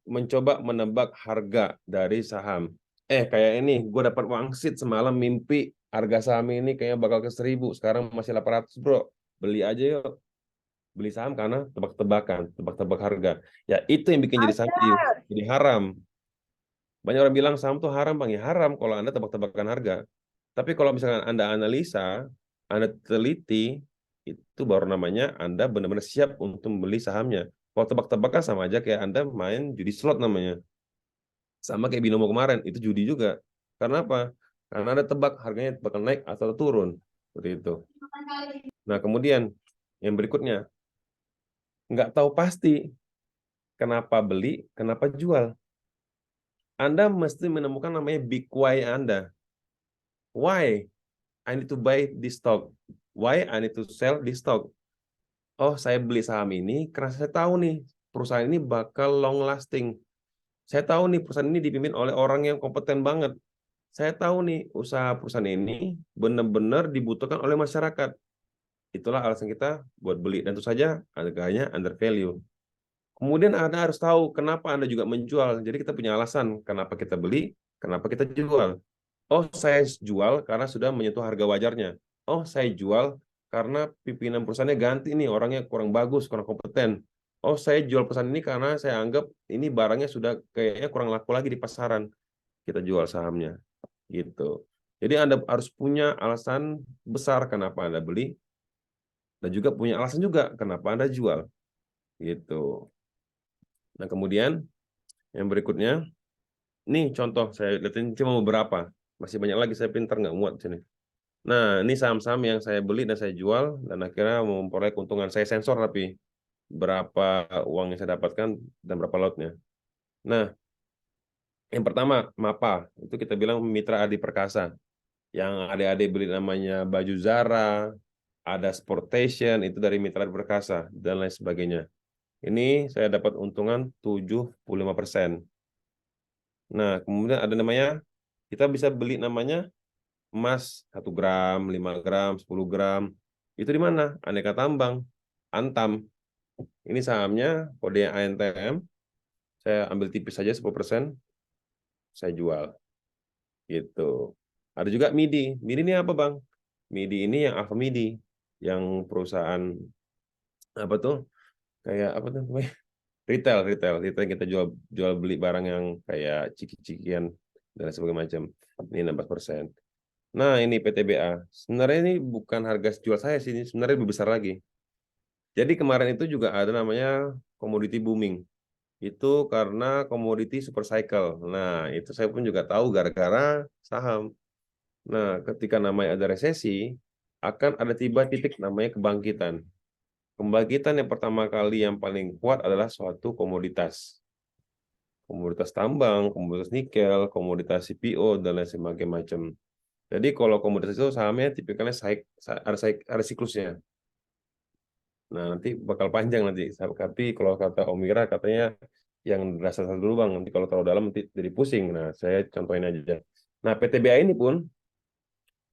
mencoba menebak harga dari saham. Kayak ini, gue dapat wangsit semalam mimpi harga saham ini kayaknya bakal ke 1.000, sekarang masih 800 bro. Beli aja yuk. Beli saham karena tebak-tebakan, tebak-tebak harga. Ya itu yang bikin jadi saham jadi haram. Banyak orang bilang saham tuh haram, Bang. Ya haram kalau Anda tebak-tebakan harga. Tapi kalau misalkan Anda analisa, Anda teliti, itu baru namanya Anda benar-benar siap untuk membeli sahamnya. Kalau tebak-tebakan sama aja kayak Anda main judi slot namanya. Sama kayak binomo kemarin, itu judi juga. Karena apa? Karena Anda tebak harganya bakal naik atau turun. Seperti itu. Nah, kemudian yang berikutnya, nggak tahu pasti kenapa beli, kenapa jual. Anda mesti menemukan namanya big why Anda. Why I need to buy this stock? Why I need to sell this stock? Oh, saya beli saham ini karena saya tahu nih perusahaan ini bakal long lasting. Saya tahu nih perusahaan ini dipimpin oleh orang yang kompeten banget. Saya tahu nih usaha perusahaan ini benar-benar dibutuhkan oleh masyarakat. Itulah alasan kita buat beli. Dan tentu saja harganya under value. Kemudian Anda harus tahu kenapa Anda juga menjual. Jadi kita punya alasan kenapa kita beli, kenapa kita jual. Oh, saya jual karena sudah menyentuh harga wajarnya. Oh, saya jual karena pimpinan perusahaannya ganti nih, orangnya kurang bagus, kurang kompeten. Oh, saya jual perusahaan ini karena saya anggap ini barangnya sudah kayaknya kurang laku lagi di pasaran. Kita jual sahamnya. Gitu. Jadi Anda harus punya alasan besar kenapa Anda beli, dan juga punya alasan juga kenapa Anda jual. Gitu. Nah, kemudian yang berikutnya, nih contoh, saya lihatin cuma beberapa. Masih banyak lagi, saya pintar nggak muat sini. Nah, ini saham-saham yang saya beli dan saya jual, dan akhirnya memperoleh keuntungan. Saya sensor tapi berapa uang yang saya dapatkan dan berapa lotnya. Nah, yang pertama MAPA itu kita bilang Mitra Adi Perkasa. Yang adik-adik beli namanya baju Zara, ada Sportation itu dari Mitra Adi Perkasa dan lain sebagainya. Ini saya dapat untungan 75%. Nah, kemudian ada namanya kita bisa beli namanya emas 1 gram, 5 gram, 10 gram. Itu di mana? Aneka Tambang, Antam. Ini sahamnya kode ANTM. Saya ambil tipis saja 10%, saya jual. Gitu. Ada juga MIDI. MIDI ini apa, Bang? MIDI ini yang Alfa MIDI, yang perusahaan apa tuh? Kayak apa tuh namanya? Retail kita jual beli barang yang kayak ciki-cikian dan sebagainya macam. Ini 16%. Nah, ini PTBA. Sebenarnya ini bukan harga jual saya sih, ini sebenarnya lebih besar lagi. Jadi kemarin itu juga ada namanya commodity booming. Itu karena komoditi super cycle. Nah, itu saya pun juga tahu gara-gara saham. Nah, ketika namanya ada resesi, akan ada tiba titik namanya kebangkitan. Kebangkitan yang pertama kali yang paling kuat adalah suatu komoditas. Komoditas tambang, komoditas nikel, komoditas CPO, dan lain sebagainya macam. Jadi kalau komoditas itu sahamnya tipikalnya ada siklusnya. Nah, nanti bakal panjang nanti. Tapi kalau kata Om Ira katanya yang dasar dulu Bang, nanti kalau terlalu dalam nanti jadi pusing. Nah, saya contohin aja. Nah, PTBA ini pun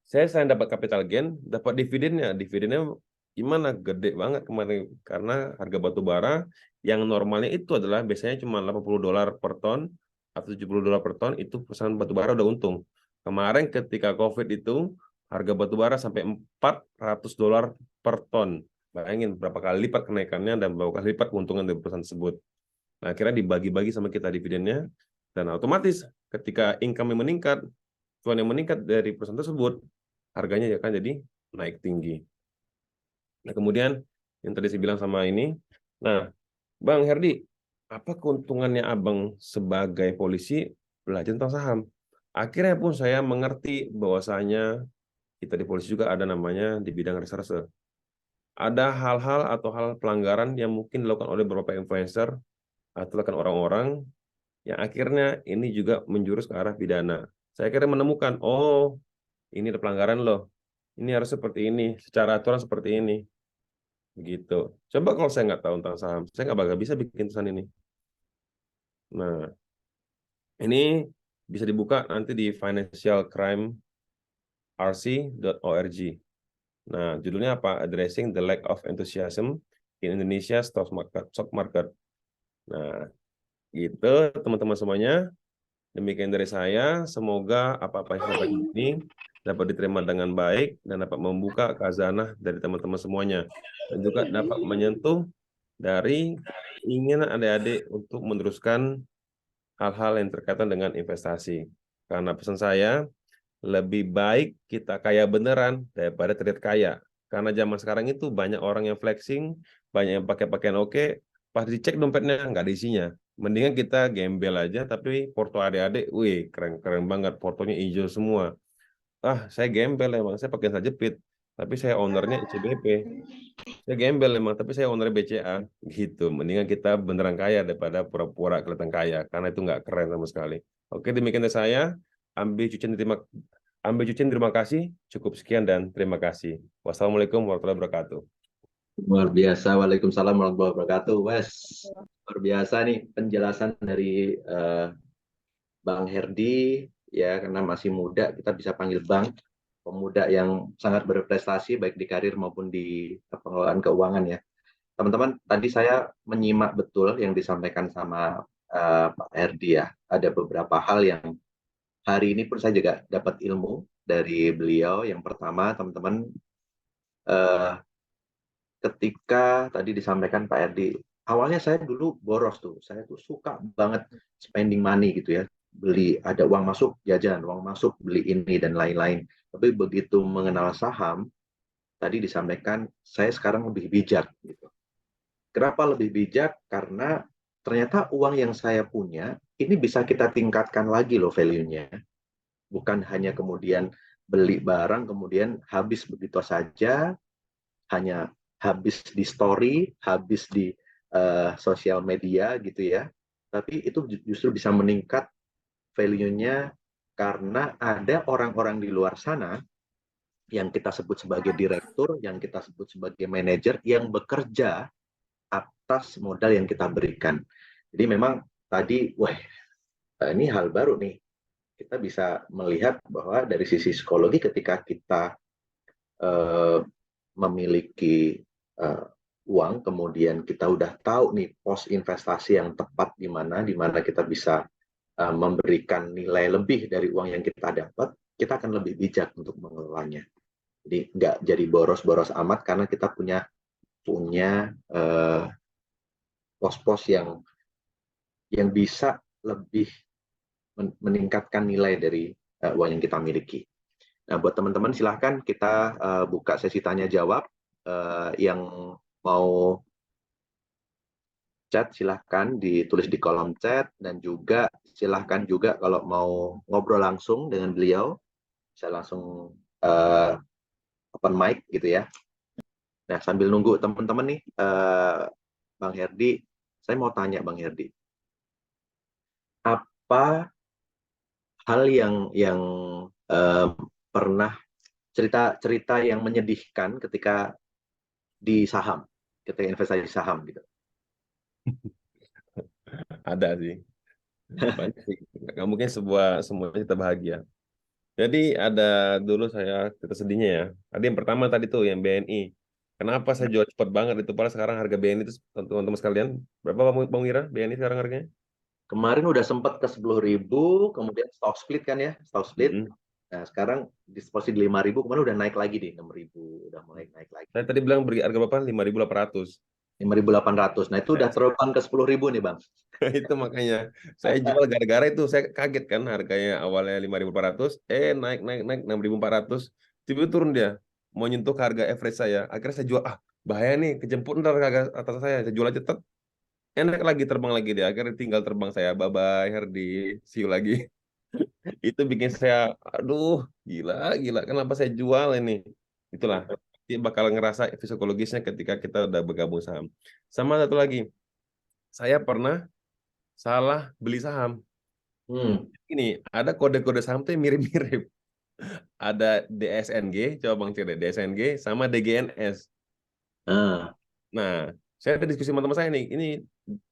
saya selain dapat capital gain, dapat dividennya. Dividennya gimana? Gede banget kemarin karena harga batu bara yang normalnya itu adalah biasanya cuma $80 per ton atau $70 per ton, itu perusahaan batu bara udah untung. Kemarin ketika COVID itu harga batu bara sampai $400 per ton. Bayangin berapa kali lipat kenaikannya dan berapa kali lipat keuntungan dari perusahaan tersebut. Nah, akhirnya dibagi-bagi sama kita dividennya, dan otomatis ketika income yang meningkat, cuan yang meningkat dari perusahaan tersebut, harganya akan jadi naik tinggi. Nah, kemudian yang tadi saya bilang sama ini, nah, Bang Herdi, apa keuntungannya Abang sebagai polisi belajar tentang saham? Akhirnya pun saya mengerti bahwasanya kita di polisi juga ada namanya di bidang reserse. Ada hal-hal atau hal pelanggaran yang mungkin dilakukan oleh beberapa influencer atau dilakukan orang-orang yang akhirnya ini juga menjurus ke arah pidana. Saya akhirnya menemukan, oh, ini ada pelanggaran loh. Ini harus seperti ini, secara aturan seperti ini. Begitu. Coba kalau saya nggak tahu tentang saham, saya nggak bakal bisa bikin tulisan ini. Nah, ini bisa dibuka nanti di financialcrime.rc.org. Nah, judulnya apa? Addressing the Lack of Enthusiasm in Indonesia Stock Market. Nah, gitu teman-teman semuanya. Demikian dari saya. Semoga apa-apa yang saya sampaikan ini dapat diterima dengan baik dan dapat membuka khazanah dari teman-teman semuanya. Dan juga dapat menyentuh dari keinginan adik-adik untuk meneruskan hal-hal yang terkaitan dengan investasi. Karena pesan saya, lebih baik kita kaya beneran daripada terlihat kaya. Karena zaman sekarang itu banyak orang yang flexing, banyak yang pakai pakaian oke, pas dicek dompetnya nggak ada isinya. Mendingan kita gembel aja, tapi foto adik-adik, wih keren-keren banget, fotonya hijau semua. Saya gembel emang, saya pakai saja jepit, tapi saya ownernya ICBP. Saya gembel emang, tapi saya owner BCA. Gitu, mendingan kita beneran kaya daripada pura-pura kelihatan kaya, karena itu nggak keren sama sekali. Oke, demikian dari saya. Ambil cucian, terima kasih. Cukup sekian dan terima kasih. Wassalamualaikum warahmatullahi wabarakatuh. Luar biasa. Waalaikumsalam warahmatullahi wabarakatuh. Wes, luar biasa nih penjelasan dari Bang Herdi, ya, karena masih muda, kita bisa panggil Bang, pemuda yang sangat berprestasi baik di karir maupun di pengelolaan keuangan ya. Teman-teman, tadi saya menyimak betul yang disampaikan sama Pak Herdi ya. Ada beberapa hal yang hari ini pun saya juga dapat ilmu dari beliau. Yang pertama, teman-teman, ketika tadi disampaikan Pak Herdi, awalnya saya dulu boros tuh. Saya tuh suka banget spending money gitu ya. Beli, ada uang masuk, jajan, uang masuk, beli ini dan lain-lain. Tapi begitu mengenal saham, tadi disampaikan, saya sekarang lebih bijak gitu. Kenapa lebih bijak? Karena ternyata uang yang saya punya ini bisa kita tingkatkan lagi loh value-nya. Bukan hanya kemudian beli barang kemudian habis begitu saja, hanya habis di story, habis di sosial media gitu ya, tapi itu justru bisa meningkat value-nya karena ada orang-orang di luar sana yang kita sebut sebagai direktur, yang kita sebut sebagai manajer, yang bekerja atas modal yang kita berikan. Jadi memang tadi, wah ini hal baru nih. Kita bisa melihat bahwa dari sisi psikologi ketika kita memiliki uang, kemudian kita udah tahu nih pos investasi yang tepat di mana kita bisa memberikan nilai lebih dari uang yang kita dapat, kita akan lebih bijak untuk mengelolanya. Jadi nggak jadi boros-boros amat karena kita punya pos-pos yang bisa lebih meningkatkan nilai dari uang yang kita miliki. Nah, buat teman-teman silahkan kita buka sesi tanya jawab. Yang mau chat silahkan ditulis di kolom chat, dan juga silahkan juga kalau mau ngobrol langsung dengan beliau bisa langsung open mic gitu ya. Nah, sambil nunggu teman-teman nih, Bang Herdi, saya mau tanya Bang Herdi, apa hal yang pernah cerita yang menyedihkan ketika di saham, ketika investasi di saham gitu? Ada sih. Banyak sih. Nggak mungkin semuanya kita bahagia. Jadi ada dulu saya cerita sedihnya ya. Tadi yang pertama tadi tuh yang BNI. Kenapa saya jual cepat banget itu? Padahal sekarang harga BNI itu teman-teman sekalian berapa Bang Wira? BNI sekarang harganya? Kemarin udah sempat ke 10.000, kemudian stock split kan ya, stock split. Nah, sekarang di posisi di 5.000, kemarin udah naik lagi di 6.000, udah mulai naik lagi. Saya tadi bilang beri harga berapa? 5.800. 5.800. Nah, itu udah terbang ke 10.000 nih, Bang. Itu makanya saya jual gara-gara itu. Saya kaget kan harganya awalnya 5.400, naik 6.400. Tiba-tiba turun dia. Mau nyentuh ke harga average saya. Akhirnya saya jual, bahaya nih, kejemput ntar harga atas saya. Saya jual aja, enak lagi, terbang lagi dia. Akhirnya tinggal terbang saya. Bye-bye Herdi, see you lagi. Itu bikin saya, aduh, gila. Kenapa saya jual ini? Itulah. Dia bakal ngerasa psikologisnya ketika kita udah bergabung saham. Sama satu lagi, saya pernah salah beli saham. Ini ada kode-kode saham tuh yang mirip-mirip. Ada DSNG, coba Bang Cire, DSNG sama DGNS. Nah, saya ada diskusi sama teman saya nih, ini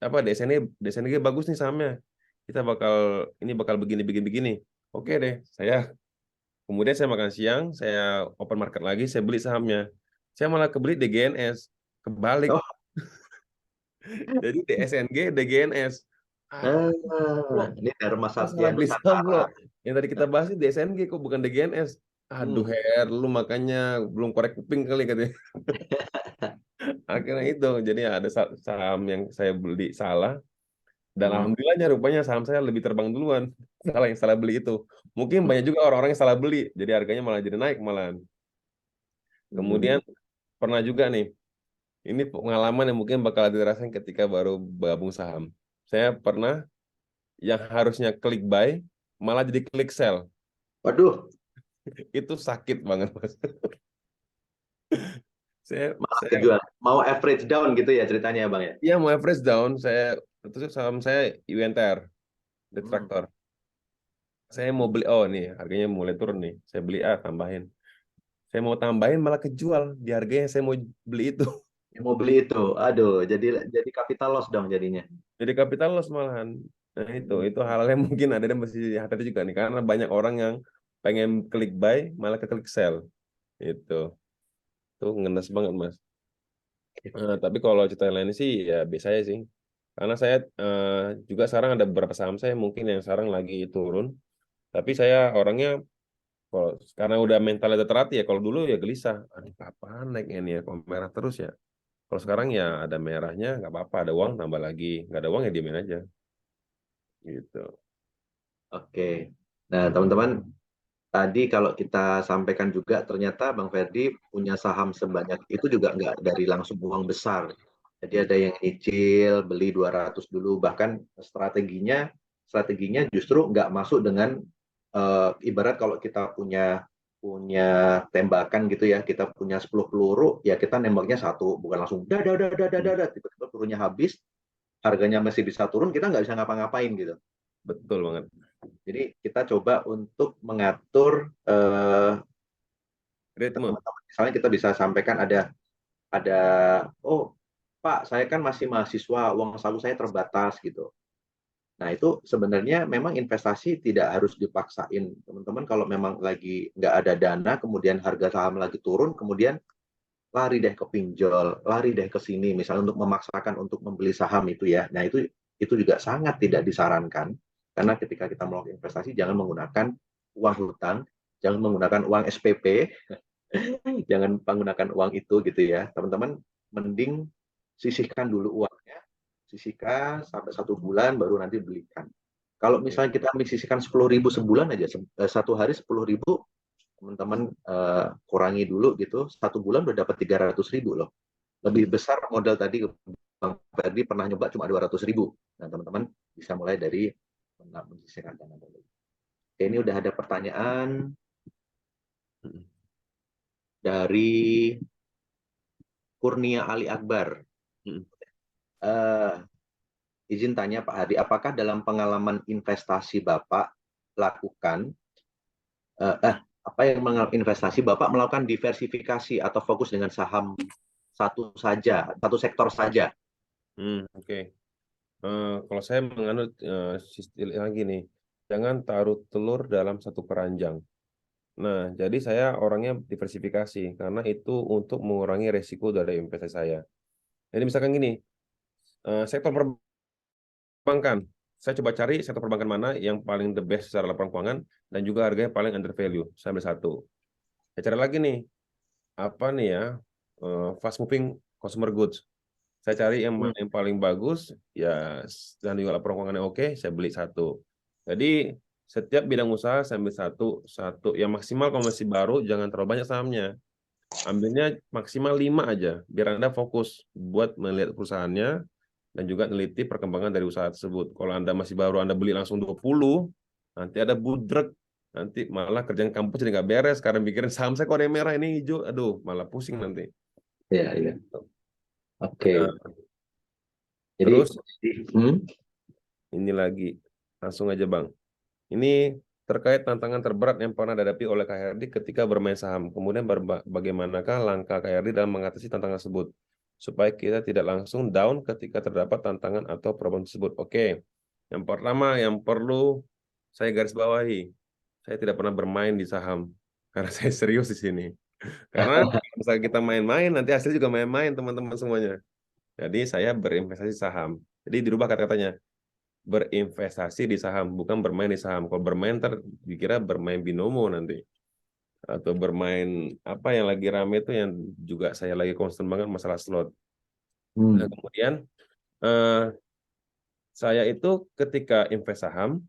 apa DSNG bagus nih sahamnya. Kita bakal begini. Oke deh, kemudian saya makan siang, saya open market lagi, saya beli sahamnya. Saya malah kebeli DGNS, kebalik. Oh. Jadi DSNG, DGNS. Ini Dharma Salah Satya beli saham Nusantara. lo. Yang tadi kita bahas itu DSNG kok bukan DGNS. Aduh Her, lu makanya belum korek kuping kali katanya. Akhirnya itu, jadi ada saham yang saya beli salah. Dan alhamdulillahnya rupanya saham saya lebih terbang duluan. Yang salah beli itu. Mungkin banyak juga orang-orang yang salah beli, jadi harganya malah jadi naik malahan. Kemudian pernah juga nih, ini pengalaman yang mungkin bakal dirasain ketika baru gabung saham. Saya pernah yang harusnya klik buy, malah jadi klik sell. Waduh. Itu sakit banget, Mas. saya jual. Mau average down gitu ya ceritanya, Bang ya? Iya, mau average down. Terus saham saya UNTR, Detractor. Saya mau beli, nih harganya mulai turun nih. Saya beli tambahin. Saya mau tambahin malah kejual di harganya saya mau beli itu. Mau beli itu, aduh, jadi capital loss dong jadinya. Jadi capital loss malahan. Nah itu hal yang mungkin ada dan mesti hati-hati juga nih, karena banyak orang yang pengen klik buy malah ke klik sell. Itu ngenes banget, Mas. Tapi kalau cerita lain sih ya biasa sih. Karena saya juga sekarang ada beberapa saham saya mungkin yang sekarang lagi turun. Tapi saya orangnya karena udah mentalnya terlatih ya. Kalau dulu ya gelisah, aduh kapan naiknya nih ya, kalau merah terus ya. Kalau sekarang ya ada merahnya, nggak apa-apa, ada uang tambah lagi, nggak ada uang ya diemin aja. Gitu. Oke. Nah, teman-teman, tadi kalau kita sampaikan juga ternyata Bang Ferdi punya saham sebanyak itu juga nggak dari langsung uang besar. Jadi ada yang nyicil, beli 200 dulu, bahkan strateginya justru nggak masuk dengan ibarat kalau kita punya punya tembakan gitu ya, kita punya 10 peluru, ya kita nembaknya satu, bukan langsung tiba-tiba pelurunya habis, harganya masih bisa turun, kita nggak bisa ngapa-ngapain gitu. Betul banget. Jadi kita coba untuk mengatur Ritme. teman-teman. Misalnya kita bisa sampaikan ada oh Pak, saya kan masih mahasiswa, uang saku saya terbatas gitu. Nah, itu sebenarnya memang investasi tidak harus dipaksain. Teman-teman kalau memang lagi nggak ada dana, kemudian harga saham lagi turun, kemudian lari deh ke pinjol, lari deh ke sini, misalnya untuk memaksakan untuk membeli saham itu ya. Nah, itu juga sangat tidak disarankan. Karena ketika kita melakukan investasi, jangan menggunakan uang hutang, jangan menggunakan uang SPP, jangan menggunakan uang itu gitu ya. Teman-teman, mending sisihkan dulu uangnya, sisihkan sampai 1 bulan baru nanti belikan. Kalau misalnya kita sisihkan 10.000 sebulan aja, satu hari 10.000, teman-teman kurangi dulu gitu, 1 bulan udah dapat 300.000 loh. Lebih besar modal tadi, Bang Ferdi pernah nyoba cuma 200.000. Nah, teman-teman bisa mulai dari menyisihkan dana dulu. Oke, ini udah ada pertanyaan dari Kurnia Ali Akbar. Izin tanya Pak Hadi, apakah dalam pengalaman investasi Bapak lakukan apa yang investasi Bapak melakukan diversifikasi atau fokus dengan saham satu sektor saja? Oke. Kalau saya menganut istilah gini, jangan taruh telur dalam satu keranjang. Nah, jadi saya orangnya diversifikasi karena itu untuk mengurangi resiko dari investasi saya. Jadi misalkan gini, sektor perbankan, saya coba cari sektor perbankan mana yang paling the best secara laporan keuangan dan juga harganya paling under value. Saya ambil satu. Saya cari lagi nih, apa nih ya, fast moving consumer goods. Saya cari yang mana yang paling bagus, ya, dan juga laporan keuangannya oke, saya beli satu. Jadi setiap bidang usaha saya ambil satu. Yang maksimal kalau masih baru, jangan terlalu banyak sahamnya. Ambilnya maksimal 5 aja, biar Anda fokus buat melihat perusahaannya dan juga neliti perkembangan dari usaha tersebut. Kalau Anda masih baru, Anda beli langsung 20, nanti ada budrek, nanti malah kerjaan kampus jadi nggak beres, karena mikirin saham saya kok ada yang merah, ini hijau, aduh, malah pusing nanti. Iya, iya. Oke. Jadi, Terus, ini lagi, langsung aja Bang. Ini terkait tantangan terberat yang pernah dihadapi oleh Kak Herdi ketika bermain saham. Kemudian bagaimanakah langkah Kak Herdi dalam mengatasi tantangan tersebut? Supaya kita tidak langsung down ketika terdapat tantangan atau problem tersebut. Oke, yang pertama yang perlu saya garis bawahi, saya tidak pernah bermain di saham. Karena saya serius di sini. Karena misalnya kita main-main, nanti hasilnya juga main-main teman-teman semuanya. Jadi saya berinvestasi saham. Jadi dirubah kata-katanya, berinvestasi di saham, bukan bermain di saham. Kalau bermain dikira bermain binomo nanti. Atau bermain apa yang lagi rame itu yang juga saya lagi concern banget masalah slot. Nah, kemudian saya itu ketika invest saham,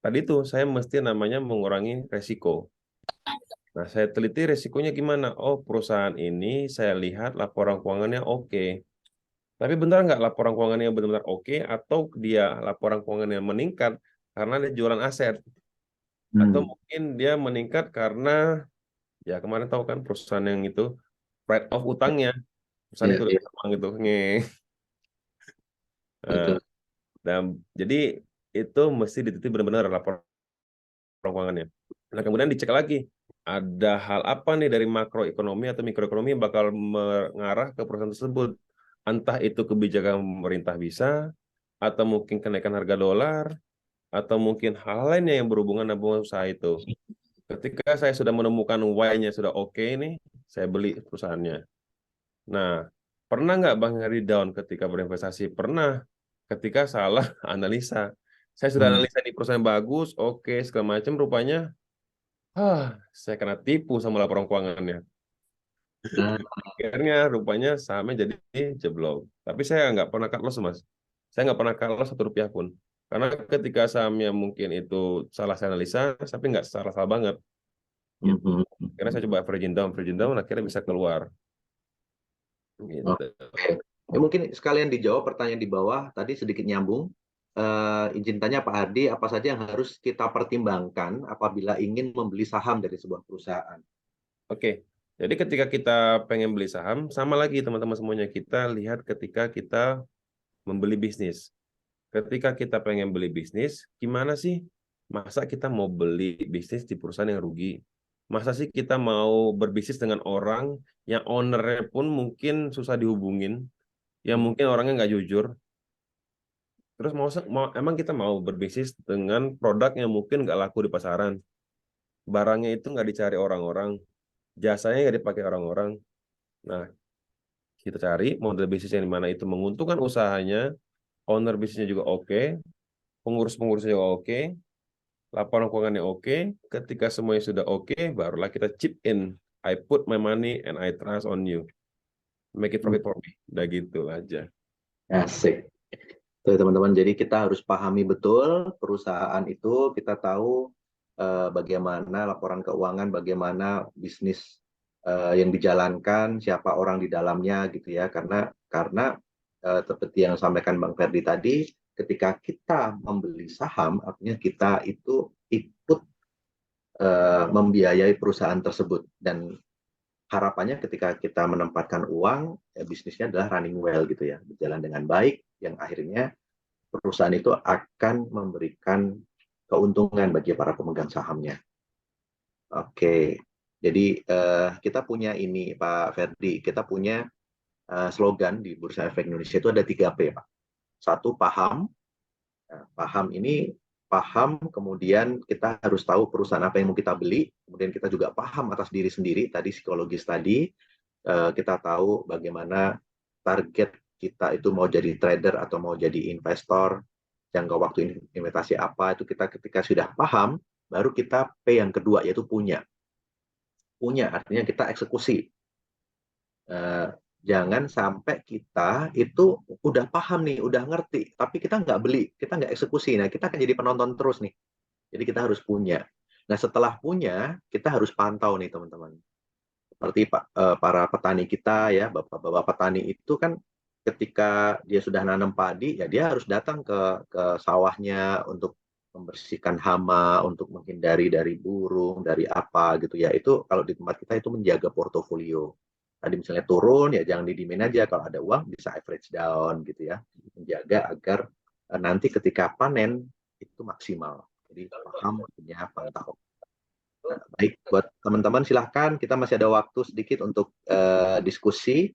tadi itu saya mesti namanya mengurangi resiko. Nah, saya teliti resikonya gimana. Oh, perusahaan ini saya lihat laporan keuangannya oke. Tapi benar nggak laporan keuangannya benar-benar oke, atau dia laporan keuangannya meningkat karena dia jualan aset? Atau mungkin dia meningkat karena, ya kemarin tahu kan perusahaan yang itu, write off utangnya. Perusahaan itu udah terbang gitu. Dan jadi itu mesti diteliti benar-benar laporan keuangannya. Nah, kemudian dicek lagi, ada hal apa nih dari makroekonomi atau mikroekonomi yang bakal mengarah ke perusahaan tersebut. Entah itu kebijakan pemerintah bisa, atau mungkin kenaikan harga dolar, atau mungkin hal lainnya yang berhubungan dengan usaha itu. Ketika saya sudah menemukan why-nya sudah oke nih, saya beli perusahaannya. Nah, pernah nggak Bang Heri down ketika berinvestasi? Pernah, ketika salah analisa. Saya sudah analisa di perusahaan bagus, oke, segala macam, rupanya saya kena tipu sama laporan keuangannya. Akhirnya rupanya sahamnya jadi jeblok. Tapi saya nggak pernah cut loss, Mas. Saya nggak pernah cut loss Rp1 pun. Karena ketika sahamnya mungkin itu salah saya analisa, tapi nggak salah banget. Gitu. Karena saya coba averaging down, akhirnya bisa keluar. Gitu. Oke. Ya, mungkin sekalian dijawab pertanyaan di bawah, tadi sedikit nyambung. izin tanya Pak Hardi, apa saja yang harus kita pertimbangkan apabila ingin membeli saham dari sebuah perusahaan? Oke, jadi ketika kita pengen beli saham, sama lagi teman-teman semuanya, kita lihat ketika kita membeli bisnis. Ketika kita pengen beli bisnis, gimana sih? Masa kita mau beli bisnis di perusahaan yang rugi? Masa sih kita mau berbisnis dengan orang yang ownernya pun mungkin susah dihubungin, yang mungkin orangnya nggak jujur? Terus emang kita mau berbisnis dengan produk yang mungkin nggak laku di pasaran? Barangnya itu nggak dicari orang-orang, jasanya nggak dipakai orang-orang. Nah, kita cari model bisnis yang dimana itu menguntungkan usahanya, owner bisnisnya juga oke, pengurus-pengurusnya juga oke, laporan keuangannya oke. Ketika semuanya sudah oke, barulah kita chip in. I put my money and I trust on you. Make it profit for me. Udah gitu aja. Asik. Tuh teman-teman, jadi kita harus pahami betul perusahaan itu, kita tahu bagaimana laporan keuangan, bagaimana bisnis yang dijalankan, siapa orang di dalamnya gitu ya. Karena seperti yang sampaikan Bang Ferdi tadi, ketika kita membeli saham, artinya kita itu ikut membiayai perusahaan tersebut, dan harapannya ketika kita menempatkan uang, bisnisnya adalah running well gitu ya, berjalan dengan baik, yang akhirnya perusahaan itu akan memberikan keuntungan bagi para pemegang sahamnya. Oke, jadi kita punya ini Pak Ferdi, kita punya slogan di Bursa Efek Indonesia itu ada 3P Pak. Satu, paham. Nah, paham, kemudian kita harus tahu perusahaan apa yang mau kita beli, kemudian kita juga paham atas diri sendiri, tadi psikologis tadi, kita tahu bagaimana target kita itu mau jadi trader atau mau jadi investor, jangka waktu investasi apa, itu kita ketika sudah paham, baru kita P yang kedua, yaitu punya. Punya artinya kita eksekusi. Jangan sampai kita itu udah paham nih, udah ngerti, tapi kita nggak beli, kita nggak eksekusi. Nah, kita akan jadi penonton terus nih. Jadi kita harus punya. Nah, setelah punya, kita harus pantau nih teman-teman. Seperti para petani kita ya, bapak-bapak petani itu kan ketika dia sudah nanam padi, ya dia harus datang ke sawahnya untuk membersihkan hama, untuk menghindari dari burung, dari apa gitu ya. Itu kalau di tempat kita itu menjaga portofolio. Tadi misalnya turun, ya jangan didimin aja. Kalau ada uang, bisa average down gitu ya. Menjaga agar nanti ketika panen, itu maksimal. Jadi paham, punya, pantau. Nah, baik, buat teman-teman silahkan, kita masih ada waktu sedikit untuk diskusi.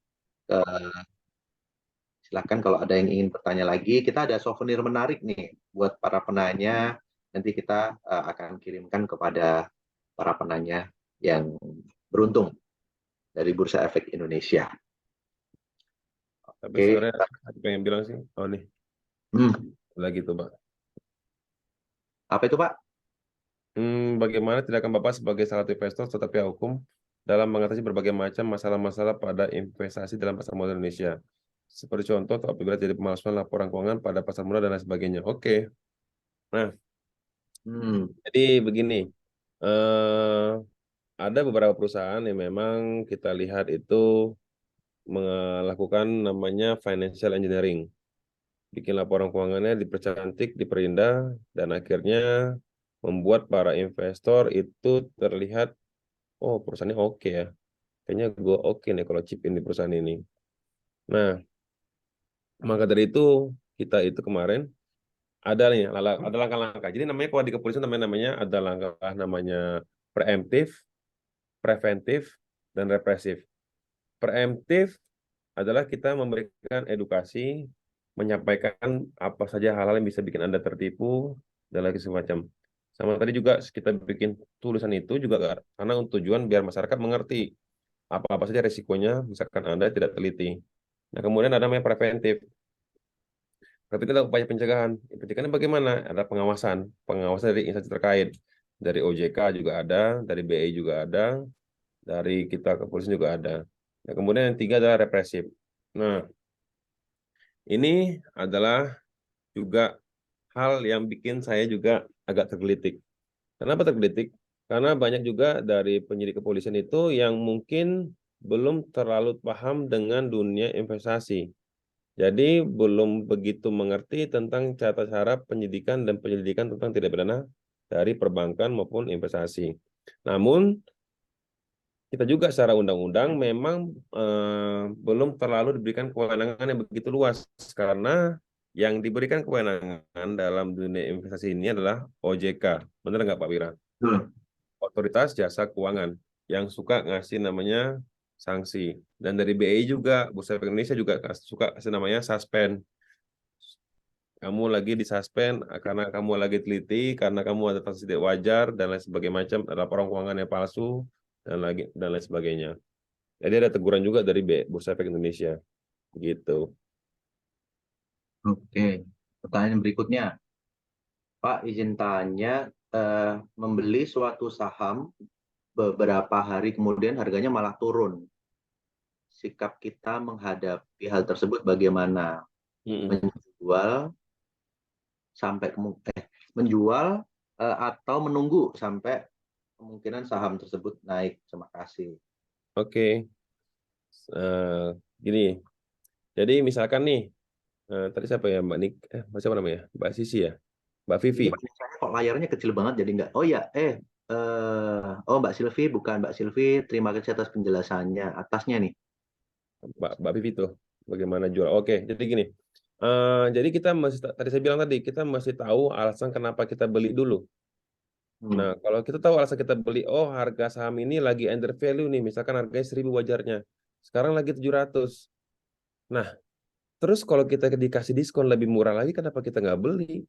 Silahkan kalau ada yang ingin bertanya lagi. Kita ada souvenir menarik nih buat para penanya. Nanti kita akan kirimkan kepada para penanya yang beruntung dari Bursa Efek Indonesia. Tapi Oke. sebenarnya aku pengen bilang sih, oh nih, lagi tuh Pak. Apa itu Pak? Bagaimana tindakan Bapak sebagai salah satu investor tetapi hukum dalam mengatasi berbagai macam masalah-masalah pada investasi dalam pasar modal Indonesia? Seperti contoh, apabila terjadi pemalsuan laporan keuangan pada pasar modal dan lain sebagainya. Oke. Nah, jadi begini. Ada beberapa perusahaan yang memang kita lihat itu melakukan namanya financial engineering. Bikin laporan keuangannya dipercantik, diperindah, dan akhirnya membuat para investor itu terlihat, oh perusahaannya oke ya. Kayaknya gue oke nih kalau chip in di perusahaan ini. Nah, maka dari itu, kita itu kemarin ada langkah-langkah. Jadi namanya kalau di kepolisian namanya ada langkah namanya preemptif, preventif, dan represif. Preemptif adalah kita memberikan edukasi, menyampaikan apa saja hal-hal yang bisa bikin Anda tertipu, dan lagi semacam. Sama tadi juga kita bikin tulisan itu juga karena tujuan biar masyarakat mengerti apa-apa saja risikonya, misalkan Anda tidak teliti. Nah, kemudian ada namanya preventif. Preventif adalah upaya pencegahan. Pencegahannya bagaimana? Ada pengawasan dari instansi terkait. Dari OJK juga ada, dari BI juga ada, dari kita kepolisian juga ada. Nah, kemudian yang tiga adalah represif. Nah, ini adalah juga hal yang bikin saya juga agak tergelitik. Kenapa tergelitik? Karena banyak juga dari penyidik kepolisian itu yang mungkin belum terlalu paham dengan dunia investasi. Jadi belum begitu mengerti tentang cara penyidikan dan penyelidikan tentang tindak pidana dari perbankan maupun investasi. Namun kita juga secara undang-undang memang belum terlalu diberikan kewenangan yang begitu luas karena yang diberikan kewenangan dalam dunia investasi ini adalah OJK. Benar nggak Pak Wira? Betul. Otoritas Jasa Keuangan yang suka ngasih namanya sanksi. Dan dari BI juga, Bursa Efek Indonesia juga suka kasih namanya suspend. Kamu lagi disuspend karena kamu lagi teliti, karena kamu ada transaksi tidak wajar, dan lain sebagainya macam, ada laporan keuangan yang palsu, dan lain sebagainya. Jadi ada teguran juga dari Bursa Efek Indonesia. Gitu. Oke. Pertanyaan berikutnya, Pak, izin tanya, membeli suatu saham beberapa hari kemudian harganya malah turun. Sikap kita menghadapi hal tersebut bagaimana? Menjual sampai menjual atau menunggu sampai kemungkinan saham tersebut naik. Terima kasih. Oke. Gini. Jadi misalkan nih, tadi siapa ya Mbak Nik? Siapa namanya? Mbak Sisi ya? Mbak Vivi. Kok layarnya kecil banget jadi nggak. Oh ya, oh Mbak Silvi, bukan Mbak Silvi. Terima kasih atas penjelasannya. Atasnya nih. Mbak Vivi tuh bagaimana jual. Oke, jadi gini. Jadi kita tadi saya bilang tadi kita masih tahu alasan kenapa kita beli dulu. Nah, kalau kita tahu alasan kita beli, oh harga saham ini lagi under value nih, misalkan harganya 1.000 wajarnya. Sekarang lagi 700. Nah, terus kalau kita dikasih diskon lebih murah lagi, kenapa kita nggak beli?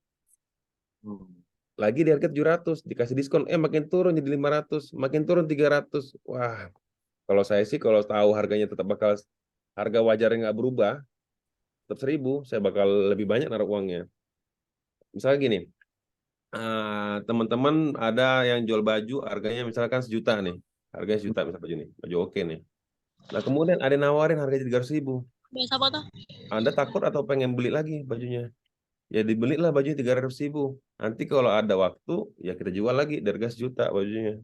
Lagi di harga 700, dikasih diskon, makin turun jadi 500, makin turun 300. Wah, kalau saya sih kalau tahu harganya tetap bakal harga wajarnya nggak berubah, tetap 1.000, saya bakal lebih banyak naruh uangnya. Misalnya gini, teman-teman ada yang jual baju harganya misalkan 1 juta nih, harganya 1 juta misalnya baju nih, baju oke nih. Nah kemudian ada yang nawarin harganya 300.000. Anda takut atau pengen beli lagi bajunya? Ya dibelilah bajunya 300.000. Nanti kalau ada waktu ya kita jual lagi dari harga 1 juta bajunya.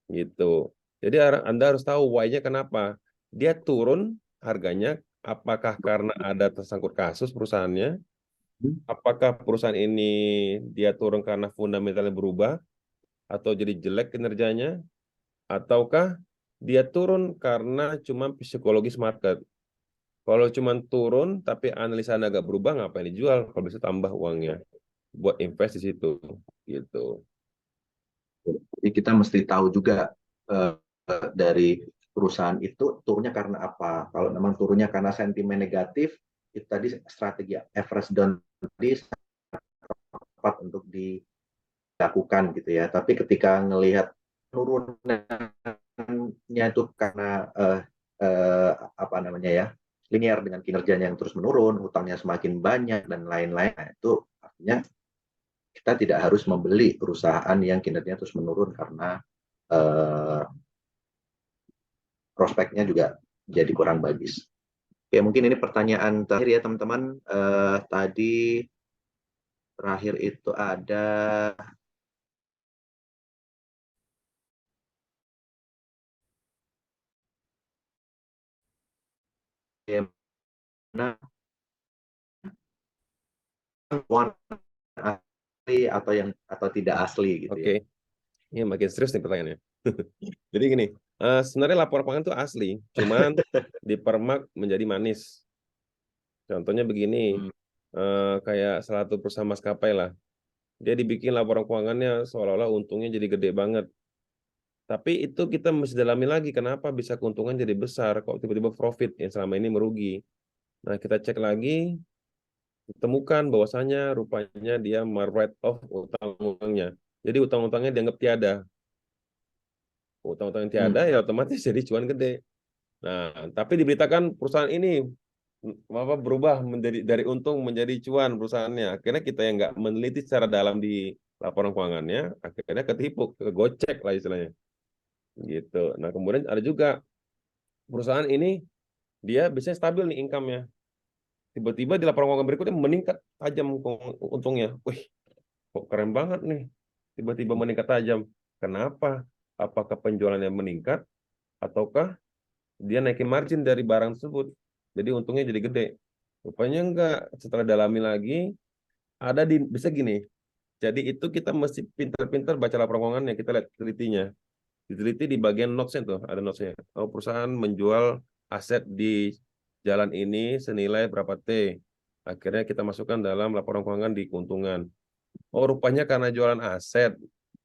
Gitu. Jadi Anda harus tahu why-nya kenapa. Dia turun harganya, apakah karena ada tersangkut kasus perusahaannya? Apakah perusahaan ini dia turun karena fundamentalnya berubah? Atau jadi jelek kinerjanya? Ataukah dia turun karena cuma psikologis market? Kalau cuma turun tapi analisa Anda agak berubah, ngapain dijual? Kalau bisa tambah uangnya buat invest di situ. Gitu. Jadi kita mesti tahu juga dari perusahaan itu turunnya karena apa. Kalau memang turunnya karena sentimen negatif, itu tadi strategi average down tadi tepat untuk dilakukan gitu ya. Tapi ketika ngelihat turunannya itu karena apa namanya ya, linear dengan kinerjanya yang terus menurun, hutangnya semakin banyak dan lain-lain, nah, itu artinya kita tidak harus membeli perusahaan yang kinerjanya terus menurun karena prospeknya juga jadi kurang bagus. Oke, mungkin ini pertanyaan terakhir ya teman-teman. Tadi terakhir itu ada bagaimana asli atau tidak asli gitu ya. Oke. Ini makin serius nih pertanyaannya. Jadi gini, sebenarnya laporan keuangan itu asli, cuman dipermak menjadi manis. Contohnya begini, kayak salah satu perusahaan maskapai lah, dia dibikin laporan keuangannya seolah-olah untungnya jadi gede banget. Tapi itu kita mesti dalami lagi, kenapa bisa keuntungan jadi besar, kok tiba-tiba profit yang selama ini merugi. Nah, kita cek lagi, ditemukan bahwasanya rupanya dia write off utang-utangnya. Jadi utang-utangnya dianggap tiada. Utang-utang yang tiada ya otomatis jadi cuan gede. Nah, tapi diberitakan perusahaan ini berubah menjadi dari untung menjadi cuan perusahaannya. Akhirnya kita yang nggak meneliti secara dalam di laporan keuangannya, akhirnya ketipu, kegocek lah istilahnya. Gitu. Nah, kemudian ada juga perusahaan ini dia biasanya stabil nih income-nya. Tiba-tiba di laporan keuangan berikutnya meningkat tajam untungnya. Wih, kok keren banget nih. Tiba-tiba meningkat tajam. Kenapa? Apakah penjualannya meningkat ataukah dia naikin margin dari barang tersebut? Jadi untungnya jadi gede. Rupanya enggak. Setelah dalami lagi, bisa gini. Jadi itu kita mesti pintar-pintar baca laporan keuangannya, kita lihat telitinya. Diteliti di bagian notes-nya tuh, ada notes-nya. Oh, perusahaan menjual aset di jalan ini senilai berapa T. Akhirnya kita masukkan dalam laporan keuangan di keuntungan. Oh, rupanya karena jualan aset,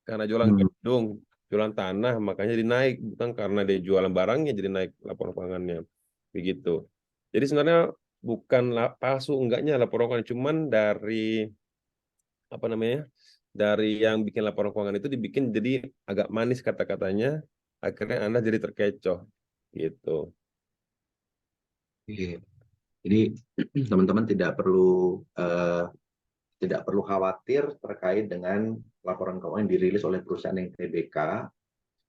karena jualan gedung, jualan tanah, makanya jadi naik. Bukan karena dia jualan barangnya jadi naik laporan keuangannya. Begitu. Jadi sebenarnya bukan palsu enggaknya laporan keuangan, cuman dari apa namanya? Dari yang bikin laporan keuangan itu dibikin jadi agak manis kata-katanya, akhirnya Anda jadi terkecoh gitu. Oke. Jadi teman-teman tidak perlu khawatir terkait dengan laporan keuangan yang dirilis oleh perusahaan yang TBK,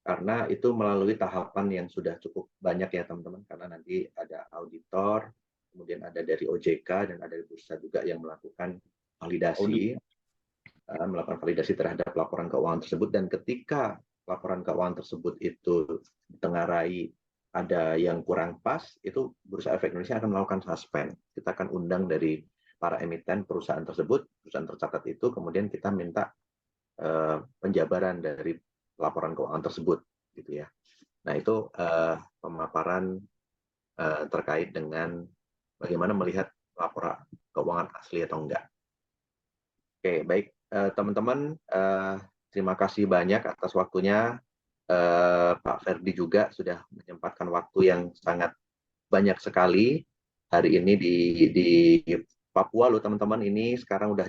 karena itu melalui tahapan yang sudah cukup banyak ya teman-teman, karena nanti ada auditor, kemudian ada dari OJK, dan ada dari bursa juga yang melakukan validasi terhadap laporan keuangan tersebut. Dan ketika laporan keuangan tersebut itu ditengarai ada yang kurang pas, itu Bursa Efek Indonesia akan melakukan suspend. Kita akan undang dari para emiten perusahaan tersebut, perusahaan tercatat itu, kemudian kita minta penjabaran dari laporan keuangan tersebut, gitu ya. Nah, itu pemaparan terkait dengan bagaimana melihat laporan keuangan asli atau enggak. Oke, baik teman-teman, terima kasih banyak atas waktunya. Pak Ferdi juga sudah menyempatkan waktu yang sangat banyak sekali hari ini di Papua loh teman-teman. Ini sekarang udah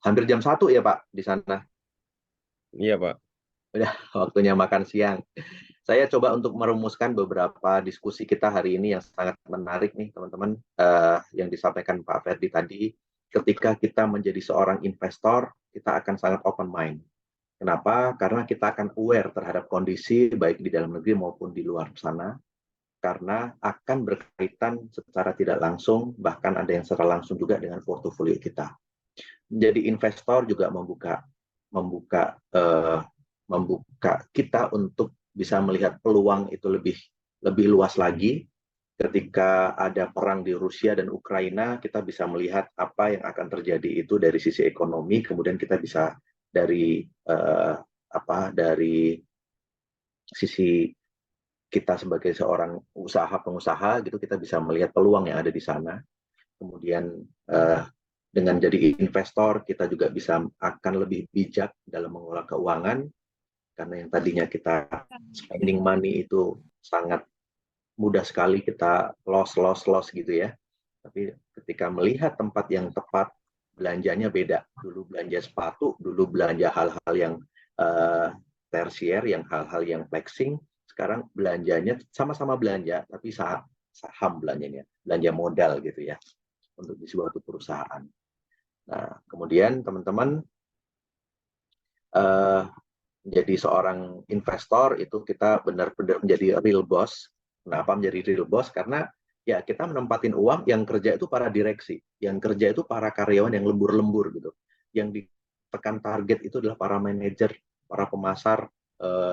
hampir jam 1 ya Pak di sana. Iya Pak. Udah waktunya makan siang. Saya coba untuk merumuskan beberapa diskusi kita hari ini yang sangat menarik nih teman-teman, yang disampaikan Pak Ferdi tadi. Ketika kita menjadi seorang investor, kita akan sangat open mind. Kenapa? Karena kita akan aware terhadap kondisi baik di dalam negeri maupun di luar sana, karena akan berkaitan secara tidak langsung, bahkan ada yang secara langsung juga dengan portofolio kita. Menjadi investor juga membuka kita untuk bisa melihat peluang itu lebih luas lagi. Ketika ada perang di Rusia dan Ukraina, kita bisa melihat apa yang akan terjadi itu dari sisi ekonomi, kemudian kita bisa dari sisi kita sebagai seorang pengusaha gitu, kita bisa melihat peluang yang ada di sana. Kemudian dengan jadi investor, kita juga akan lebih bijak dalam mengelola keuangan, karena yang tadinya kita spending money itu sangat mudah sekali kita loss gitu ya. Tapi ketika melihat tempat yang tepat, belanjanya beda. Dulu belanja sepatu, dulu belanja hal-hal yang tersier, yang hal-hal yang flexing. Sekarang belanjanya sama-sama belanja, tapi saham belanjanya, belanja modal gitu ya, untuk di suatu perusahaan. Nah, kemudian teman-teman, menjadi seorang investor itu kita benar-benar menjadi real boss. Kenapa menjadi real boss? Karena ya kita menempatin uang, yang kerja itu para direksi, yang kerja itu para karyawan yang lembur-lembur gitu. Yang ditekan target itu adalah para manajer, para pemasar,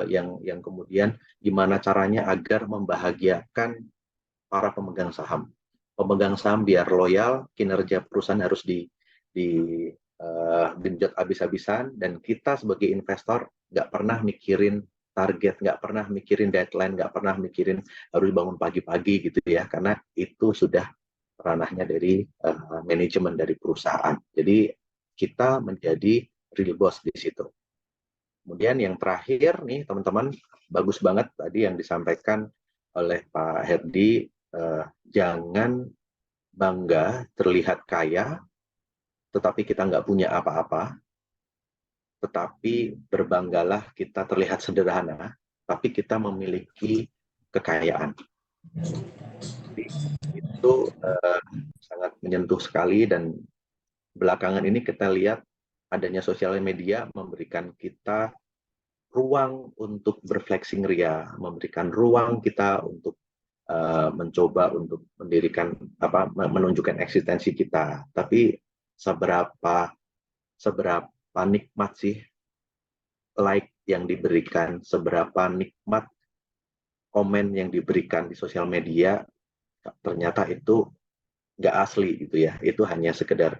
yang kemudian gimana caranya agar membahagiakan para pemegang saham. Pemegang saham biar loyal, kinerja perusahaan harus genjot habis-habisan, dan kita sebagai investor nggak pernah mikirin target, nggak pernah mikirin deadline, nggak pernah mikirin harus bangun pagi-pagi gitu ya, karena itu sudah ranahnya dari manajemen dari perusahaan. Jadi kita menjadi real boss di situ. Kemudian yang terakhir nih teman-teman, bagus banget tadi yang disampaikan oleh Pak Herdi, jangan bangga terlihat kaya tetapi kita nggak punya apa-apa, tetapi berbanggalah kita terlihat sederhana, tapi kita memiliki kekayaan. Itu sangat menyentuh sekali, dan belakangan ini kita lihat adanya sosial media memberikan kita ruang untuk berflexing ria, memberikan ruang kita untuk mencoba untuk menunjukkan eksistensi kita. Tapi seberapa nikmat sih like yang diberikan, seberapa nikmat komen yang diberikan di sosial media, ternyata itu nggak asli gitu ya. Itu hanya sekedar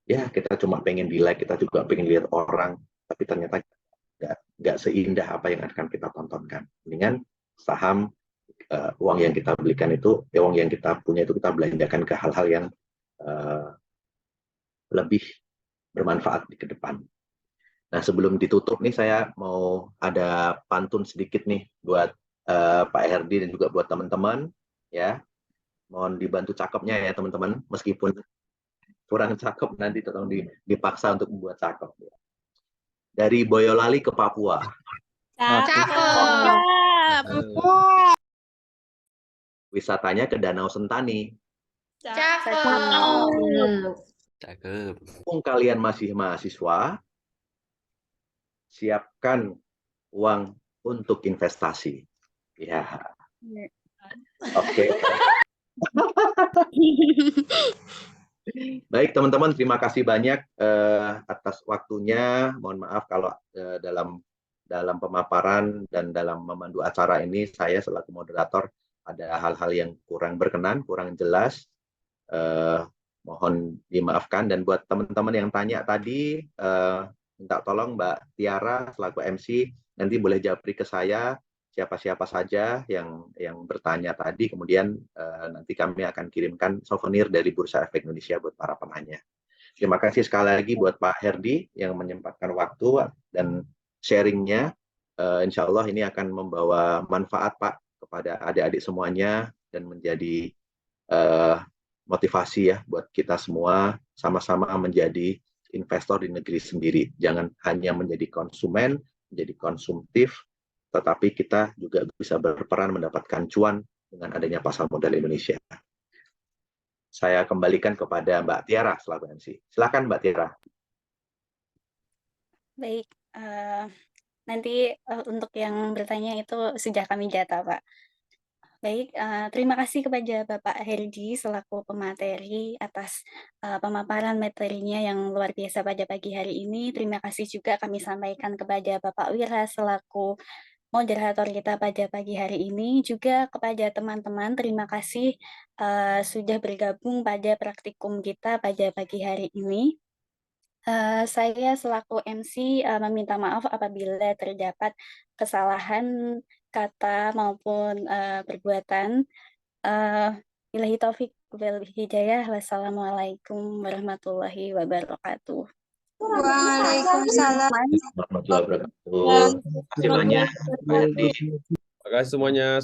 ya kita cuma pengen di-like, kita juga pengen lihat orang, tapi ternyata nggak seindah apa yang akan kita tontonkan. Mendingan saham, uang yang kita belikan itu, uang yang kita punya itu kita belanjakan ke hal-hal yang lebih bermanfaat di ke depan. Nah, sebelum ditutup nih, saya mau ada pantun sedikit nih buat Pak Herdi dan juga buat teman-teman, ya. Mohon dibantu cakepnya ya teman-teman, meskipun kurang cakep nanti tolong dipaksa untuk membuat cakep. Dari Boyolali ke Papua. Cakep. Wisatanya ke Danau Sentani. Cakep. Mumpung kalian masih mahasiswa, siapkan uang untuk investasi. Ya. Oke. Baik teman-teman, terima kasih banyak atas waktunya. Mohon maaf kalau dalam pemaparan dan dalam memandu acara ini saya selaku moderator ada hal-hal yang kurang berkenan, kurang jelas. Mohon dimaafkan. Dan buat teman-teman yang tanya tadi, minta tolong Mbak Tiara selaku MC nanti boleh japri ke saya siapa-siapa saja yang bertanya tadi, kemudian nanti kami akan kirimkan souvenir dari Bursa Efek Indonesia buat para penanya. Terima kasih sekali lagi buat Pak Herdi yang menyempatkan waktu dan sharingnya. Insya Allah ini akan membawa manfaat Pak kepada adik-adik semuanya dan menjadi motivasi ya buat kita semua sama-sama menjadi investor di negeri sendiri. Jangan hanya menjadi konsumen, menjadi konsumtif, tetapi kita juga bisa berperan mendapatkan cuan dengan adanya pasar modal Indonesia. Saya kembalikan kepada Mbak Tiara selaku MC. Silakan Mbak Tiara. Baik, nanti untuk yang bertanya itu sudah kami data, Pak. Baik, terima kasih kepada Bapak Herdi selaku pemateri atas pemaparan materinya yang luar biasa pada pagi hari ini. Terima kasih juga kami sampaikan kepada Bapak Wira selaku moderator kita pada pagi hari ini. Juga kepada teman-teman, terima kasih sudah bergabung pada praktikum kita pada pagi hari ini. Saya selaku MC meminta maaf apabila terdapat kesalahan kata maupun perbuatan. Billahi taufik wal hidayah. Wassalamualaikum warahmatullahi wabarakatuh. Waalaikumsalam. Warahmatullahi wabarakatuh. Terima kasih banyak. Terima kasih semuanya.